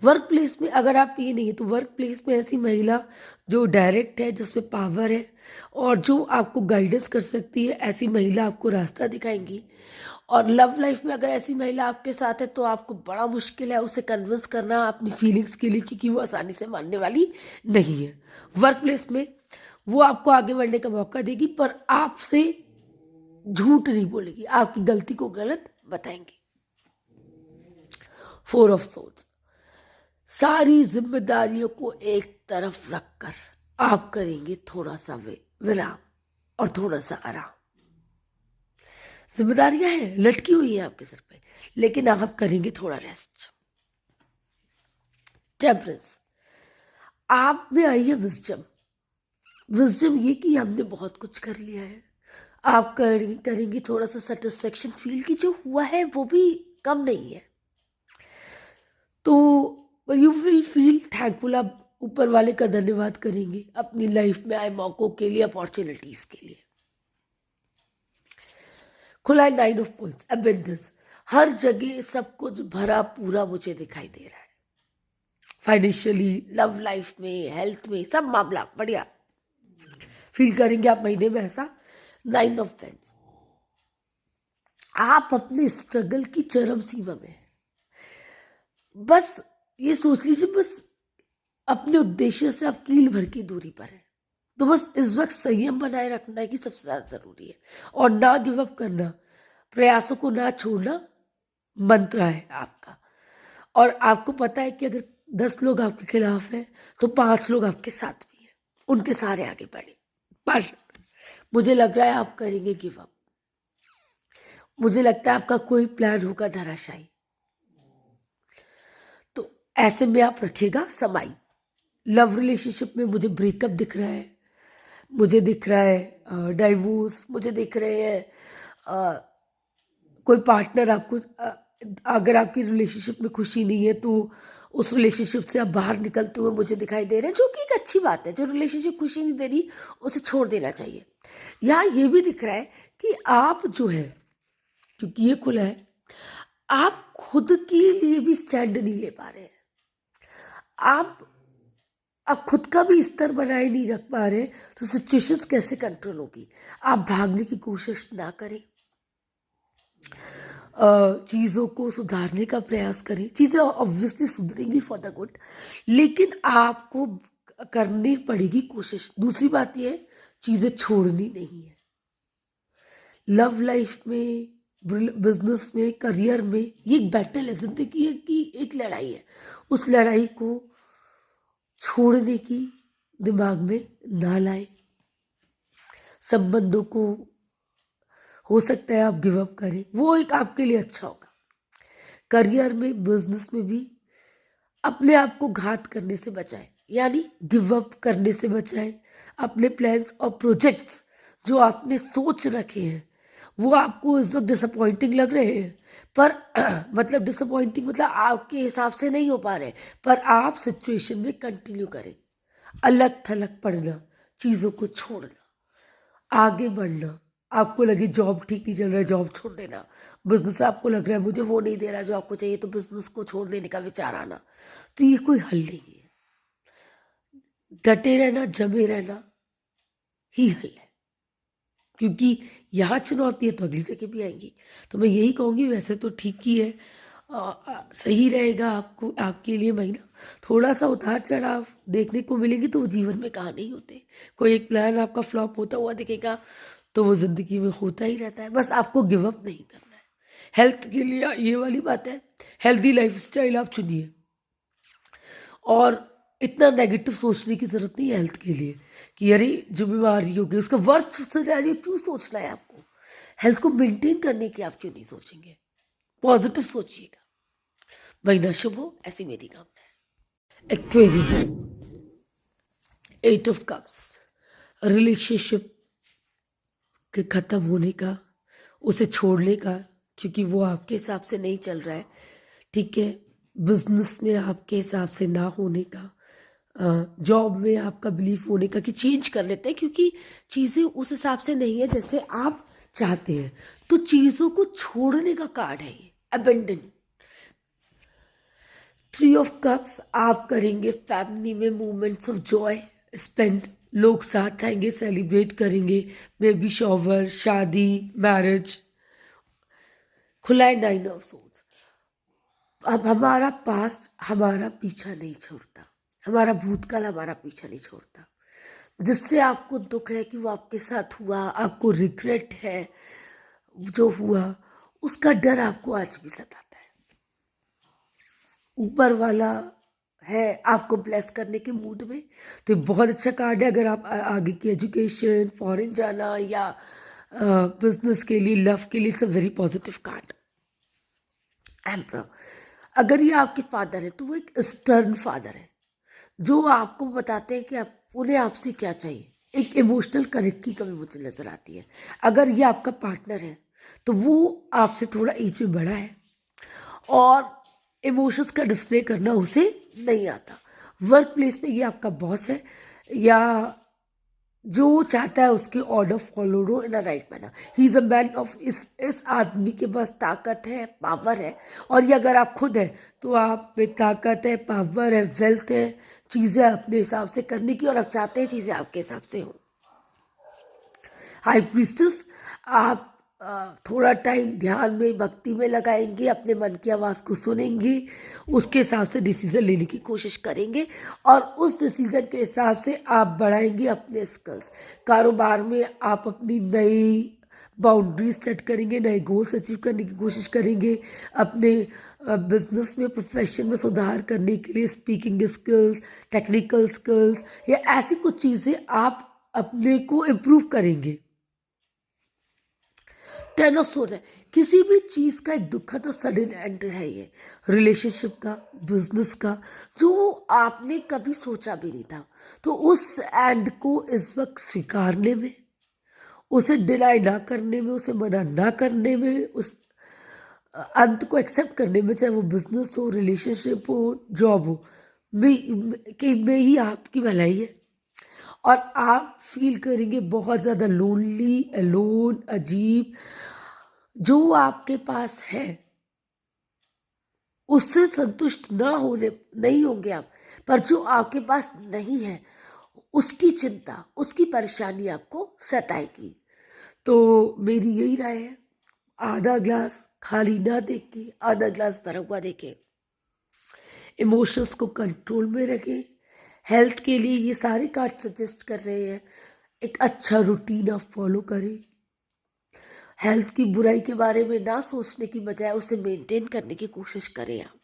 वर्क प्लेस में अगर आप ये नहीं है तो वर्क प्लेस में ऐसी महिला जो डायरेक्ट है, जिसमें पावर है और जो आपको गाइडेंस कर सकती है, ऐसी महिला आपको रास्ता दिखाएंगी। और लव लाइफ में अगर ऐसी महिला आपके साथ है तो आपको बड़ा मुश्किल है उसे कन्विंस करना अपनी फीलिंग्स के लिए, क्योंकि वो आसानी से मानने वाली नहीं है। वर्क प्लेस में वो आपको आगे बढ़ने का मौका देगी पर आपसे झूठ नहीं बोलेगी, आपकी गलती को गलत बताएंगी। फोर ऑफ सोर्ड्स, सारी जिम्मेदारियों को एक तरफ रखकर आप करेंगे थोड़ा सा विराम और थोड़ा सा आराम। जिम्मेदारियां हैं, लटकी हुई है आपके सर पे, लेकिन आप करेंगे थोड़ा रेस्ट। टेम्परेंस, आप में आई है विजडम। विजडम ये कि हमने बहुत कुछ कर लिया है। आप करेंगे थोड़ा सा सेटिस्फेक्शन फील कि जो हुआ है वो भी कम नहीं है, तो यू विल फील थैंकफुल। आप ऊपर वाले का धन्यवाद करेंगे अपनी लाइफ में आए मौकों के लिए, अपॉर्चुनिटीज के लिए। खुला है नाइन ऑफ कॉइंस, अबेंडेंस। हर जगह सब कुछ भरा पूरा मुझे दिखाई दे रहा है। फाइनेंशियली, लव लाइफ में, हेल्थ में, सब मामला बढ़िया फील करेंगे आप महीने में ऐसा। नाइन ऑफ पेंस, आप अपने स्ट्रगल की चरम सीमा में हैं। बस ये सोच लीजिए, बस अपने उद्देश्य से आप कील भर की दूरी पर है। तो बस इस वक्त संयम बनाए रखना है कि सबसे ज्यादा जरूरी है, और ना गिव अप करना, प्रयासों को ना छोड़ना मंत्र है आपका। और आपको पता है कि अगर 10 लोग आपके खिलाफ हैं तो 5 लोग आपके साथ भी हैं, उनके सारे आगे बढ़े। पर मुझे लग रहा है आप करेंगे गिव अप। मुझे लगता है आपका कोई प्लान होगा धराशायी। तो ऐसे में आप रखिएगा समाई। लव रिलेशनशिप में मुझे ब्रेकअप दिख रहा है, मुझे दिख रहा है डाइवोर्स, मुझे दिख रहे हैं कोई पार्टनर आपको अगर आपकी रिलेशनशिप में खुशी नहीं है तो उस रिलेशनशिप से आप बाहर निकलते हुए मुझे दिखाई दे रहे हैं, जो कि एक अच्छी बात है। जो रिलेशनशिप खुशी नहीं दे रही उसे छोड़ देना चाहिए। यहाँ ये भी दिख रहा है कि आप जो है, क्योंकि ये खुला है, आप खुद के लिए भी स्टैंड नहीं ले पा रहे हैं। आप खुद का भी स्तर बनाए नहीं रख पा रहे, तो सिचुएशंस कैसे कंट्रोल होगी। आप भागने की कोशिश ना करें, चीज़ों को सुधारने का प्रयास करें। चीज़ें ऑब्वियसली सुधरेंगी फॉर द गुड, लेकिन आपको करनी पड़ेगी कोशिश। दूसरी बात यह है, चीज़ें छोड़नी नहीं है। लव लाइफ में, बिजनेस में, करियर में ये एक बैटल है, जिंदगी है कि एक लड़ाई है। उस लड़ाई को छोड़ने की दिमाग में ना लाए। संबंधों को हो सकता है आप गिव अप करें, वो एक आपके लिए अच्छा होगा। करियर में, बिजनेस में भी अपने आप को घात करने से बचाएं, यानी गिव अप करने से बचाएं। अपने प्लान्स और प्रोजेक्ट्स जो आपने सोच रखे हैं वो आपको इस वक्त डिसअपॉइंटिंग लग रहे हैं, पर मतलब डिसअपॉइंटिंग मतलब आपके हिसाब से नहीं हो पा रहे, पर आप सिचुएशन में कंटिन्यू करें। अलग थलग पड़ना, चीज़ों को छोड़ना, आगे बढ़ना। आपको लगे जॉब ठीक नहीं चल रहा है, जॉब छोड़ देना। बिजनेस आपको लग रहा है मुझे वो नहीं दे रहा जो आपको चाहिए, तो बिजनेस को छोड़ देने का विचार आना, तो ये कोई हल नहीं है। डटे रहना, जमे रहना ही हल है, क्योंकि यहाँ चुनौती है तो अगली जगह भी आएंगी। तो मैं यही कहूँगी, वैसे तो ठीक ही है, सही रहेगा आपको, आपके लिए महीना। थोड़ा सा उतार चढ़ाव देखने को मिलेंगे तो वो जीवन में कहाँ नहीं होते। कोई एक प्लान आपका फ्लॉप होता हुआ दिखेगा तो वो ज़िंदगी में होता ही रहता है, बस आपको गिव अप नहीं करना है। हेल्थ के लिए ये वाली बात है, हेल्दी लाइफस्टाइल आप चुनिए और इतना नेगेटिव सोचने की ज़रूरत नहीं है हेल्थ के लिए कि अरे जो बीमारी होगी उसका वर्स्ट सिनेरियो क्यों सोचना है आपको। हेल्थ को मेंटेन करने की आप क्यों नहीं सोचेंगे, पॉजिटिव सोचिएगा। महीना शुभ हो, ऐसी मेरी कामना है। एक्वेरियस, 8 ऑफ कप्स, रिलेशनशिप के ख़त्म होने का, उसे छोड़ने का, क्योंकि वो आपके हिसाब से नहीं चल रहा है, ठीक है। बिजनेस में आपके हिसाब से ना होने का, जॉब में आपका बिलीफ होने का कि चेंज कर लेते हैं क्योंकि चीज़ें उस हिसाब से नहीं है जैसे आप चाहते हैं, तो चीज़ों को छोड़ने का कार्ड है ये, अबेंडन। 3 ऑफ कप्स, आप करेंगे फैमिली में मोमेंट्स ऑफ जॉय स्पेंड, लोग साथ आएंगे, सेलिब्रेट करेंगे, बेबी शॉवर, शादी, मैरिज। खुला है 9 ऑफ सोर्ड्स। अब हमारा पास्ट हमारा पीछा नहीं छोड़ता, हमारा भूतकाल हमारा पीछा नहीं छोड़ता। जिससे आपको दुख है कि वो आपके साथ हुआ, आपको रिग्रेट है जो हुआ, उसका डर आपको आज भी सताता है। ऊपर वाला है आपको ब्लेस करने के मूड में, तो ये बहुत अच्छा कार्ड है। अगर आप आगे की एजुकेशन, फॉरेन जाना या बिजनेस के लिए, लव के लिए, it's a very positive card. Emperor, अगर ये आपके फादर है तो वो एक स्टर्न फादर है जो आपको बताते हैं कि आप उन्हें आपसे क्या चाहिए। एक इमोशनल कनेक्ट की कमी मुझे नजर आती है। अगर ये आपका पार्टनर है तो वो आपसे थोड़ा एज में बड़ा है और इमोशंस का डिस्प्ले करना उसे नहीं आता। वर्क प्लेस पे ये आपका बॉस है या जो चाहता है उसके order follow row in a right manner. He is a man of, इस आदमी के पास ताकत है, पावर है, और ये अगर आप खुद हैं तो आप में ताकत है, पावर है, वेल्थ है, चीज़ें अपने हिसाब से करने की, और आप चाहते हैं चीज़ें आपके हिसाब से हों। हाई प्रीस्टेस, आप थोड़ा टाइम ध्यान में, भक्ति में लगाएंगे, अपने मन की आवाज़ को सुनेंगे, उसके हिसाब से डिसीजन लेने की कोशिश करेंगे और उस डिसीजन के हिसाब से आप बढ़ाएंगे अपने स्किल्स। कारोबार में आप अपनी नई बाउंड्रीज सेट करेंगे, नए गोल्स अचीव करने की कोशिश करेंगे, अपने बिजनेस में, प्रोफेशन में सुधार करने के लिए स्पीकिंग स्किल्स, टेक्निकल स्किल्स या ऐसी कुछ चीज़ें आप अपने को इम्प्रूव करेंगे। 10 ऑफ सोर्ड्स है, किसी भी चीज़ का एक दुखद और सडन एंड है ये, रिलेशनशिप का, बिजनेस का, जो आपने कभी सोचा भी नहीं था। तो उस एंड को इस वक्त स्वीकारने में, उसे डिनाई ना करने में, उसे मना ना करने में, उस अंत को एक्सेप्ट करने में, चाहे वो बिजनेस हो, रिलेशनशिप हो, जॉब हो, में ही आपकी भलाई है। और आप फील करेंगे बहुत ज़्यादा लोनली, अलोन, अजीब। जो आपके पास है उससे संतुष्ट ना होने नहीं होंगे आप, पर जो आपके पास नहीं है उसकी चिंता, उसकी परेशानी आपको सताएगी। तो मेरी यही राय है, आधा ग्लास खाली ना देख के आधा ग्लास भरा हुआ देखें, इमोशंस को कंट्रोल में रखें। हेल्थ के लिए ये सारे कार्ड सजेस्ट कर रहे हैं एक अच्छा रूटीन आप फॉलो करें। हेल्थ की बुराई के बारे में ना सोचने की बजाय उसे मेंटेन करने की कोशिश करें आप।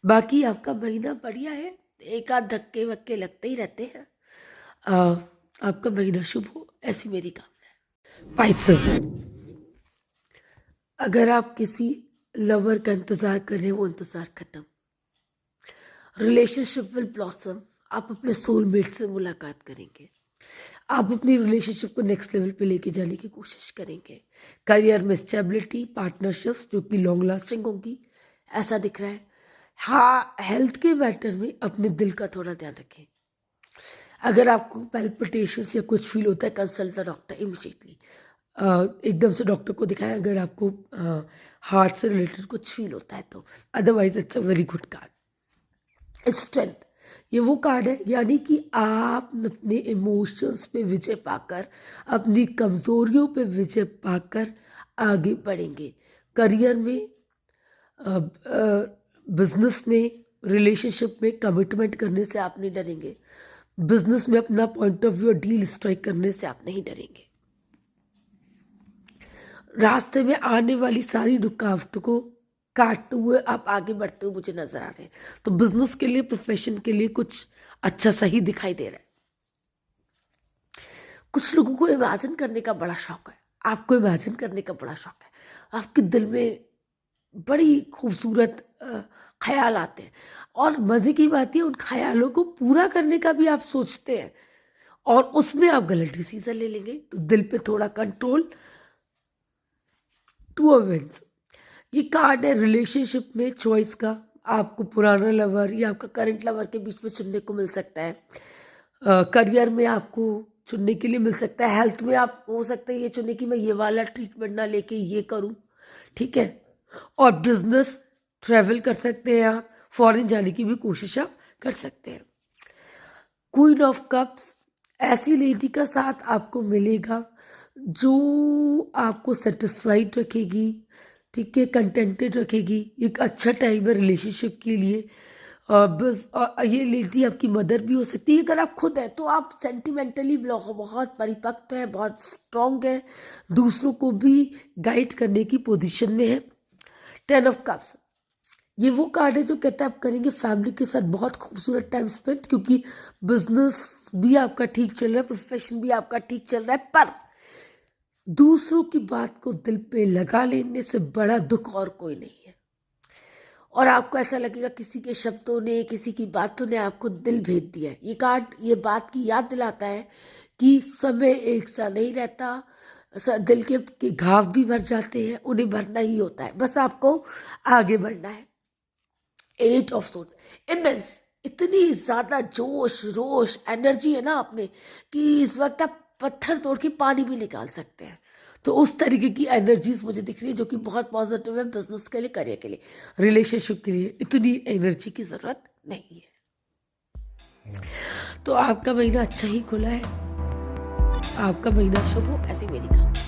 बाकी आपका महीना बढ़िया है, एक आध धक्के वक्के लगते ही रहते हैं। आपका महीना शुभ हो, ऐसी मेरी कामना है। पाइसेस, अगर आप किसी लवर का इंतज़ार कर रहे हैं, वो इंतज़ार खत्म, रिलेशनशिप विल ब्लॉसम, आप अपने सोलमेट से मुलाकात करेंगे, आप अपनी रिलेशनशिप को नेक्स्ट लेवल पे लेके जाने की कोशिश करेंगे। करियर में स्टेबिलिटी, पार्टनरशिप्स जो कि लॉन्ग लास्टिंग होंगी, ऐसा दिख रहा है। हाँ, हेल्थ के मैटर में अपने दिल का थोड़ा ध्यान रखें। अगर आपको पैल्पिटेशंस या कुछ फील होता है, कंसल्ट द डॉक्टर इमीडिएटली। एकदम से डॉक्टर को दिखाएं अगर आपको हार्ट से रिलेटेड कुछ फील होता है तो। Otherwise it's a very good card. Strength, ये वो कार्ड है यानी कि आप अपने इमोशंस पे विजय पाकर, अपनी कमज़ोरियों पे विजय पाकर आगे बढ़ेंगे। करियर में बिजनेस में, रिलेशनशिप में कमिटमेंट करने से आप नहीं डरेंगे। बिजनेस में अपना point of view deal strike करने से आप नहीं डरेंगे। रास्ते में आने वाली सारी रुकावटों को काटते हुए आप आगे बढ़ते हुए मुझे नजर आ रहे हैं। तो बिजनेस के लिए, प्रोफेशन के लिए कुछ अच्छा सही दिखाई दे रहा है। कुछ लोगों को इमेजिन करने का बड़ा शौक है। आपको इमेजिन करने का बड़ा शौक है। आपके दिल में बड़ी खूबसूरत ख्याल आते हैं और मजे की बात है उन ख्यालों को पूरा करने का भी आप सोचते हैं और उसमें आप गलत डिसीजन ले लेंगे। तो दिल पे थोड़ा कंट्रोल टू अ विंस। ये कार्ड है रिलेशनशिप में चॉइस का। आपको पुराना लवर या आपका करंट लवर के बीच में चुनने को मिल सकता है। करियर में आपको चुनने के लिए मिल सकता है। हेल्थ में आप हो सकता है ये चुने कि मैं ये वाला ट्रीटमेंट ना लेके ये करूं, ठीक है। और बिजनेस, ट्रैवल कर सकते हैं आप, फॉरेन जाने की भी कोशिश आप कर सकते हैं। क्वीन ऑफ कप्स, ऐसी लेडी का साथ आपको मिलेगा जो आपको सेटिस्फाइड रखेगी, ठीक है, कंटेंटेड रखेगी। एक अच्छा टाइम है रिलेशनशिप के लिए। बस ये लेडी आपकी मदर भी हो सकती है। अगर आप खुद हैं तो आप सेंटिमेंटली बहुत परिपक्व हैं, बहुत स्ट्रॉन्ग हैं, दूसरों को भी गाइड करने की पोजीशन में है। 10 ऑफ कप्स, ये वो कार्ड है जो कहता है आप करेंगे फैमिली के साथ बहुत खूबसूरत टाइम स्पेंड, क्योंकि बिजनेस भी आपका ठीक चल रहा है, प्रोफेशन भी आपका ठीक चल रहा है। पर दूसरों की बात को दिल पे लगा लेने से बड़ा दुख और कोई नहीं है। और आपको ऐसा लगेगा किसी के शब्दों ने, किसी की बातों ने आपको दिल भेद दिया है। ये कार्ड ये बात की याद दिलाता है कि समय एक सा नहीं रहता। दिल के घाव भी भर जाते हैं, उन्हें भरना ही होता है, बस आपको आगे बढ़ना है। 8 ऑफ सोर्ड्स, इमेंस, इतनी ज्यादा जोश रोश एनर्जी है ना आप में कि इस वक्त आप पत्थर तोड़ के पानी भी निकाल सकते हैं। तो उस तरीके की एनर्जीज मुझे दिख रही है जो कि बहुत पॉजिटिव है। बिजनेस के लिए, करियर के लिए, रिलेशनशिप के लिए इतनी एनर्जी की जरूरत नहीं है। तो आपका महीना अच्छा ही खुला है। आपका महीना शुभ हो, ऐसी मेरी कामना।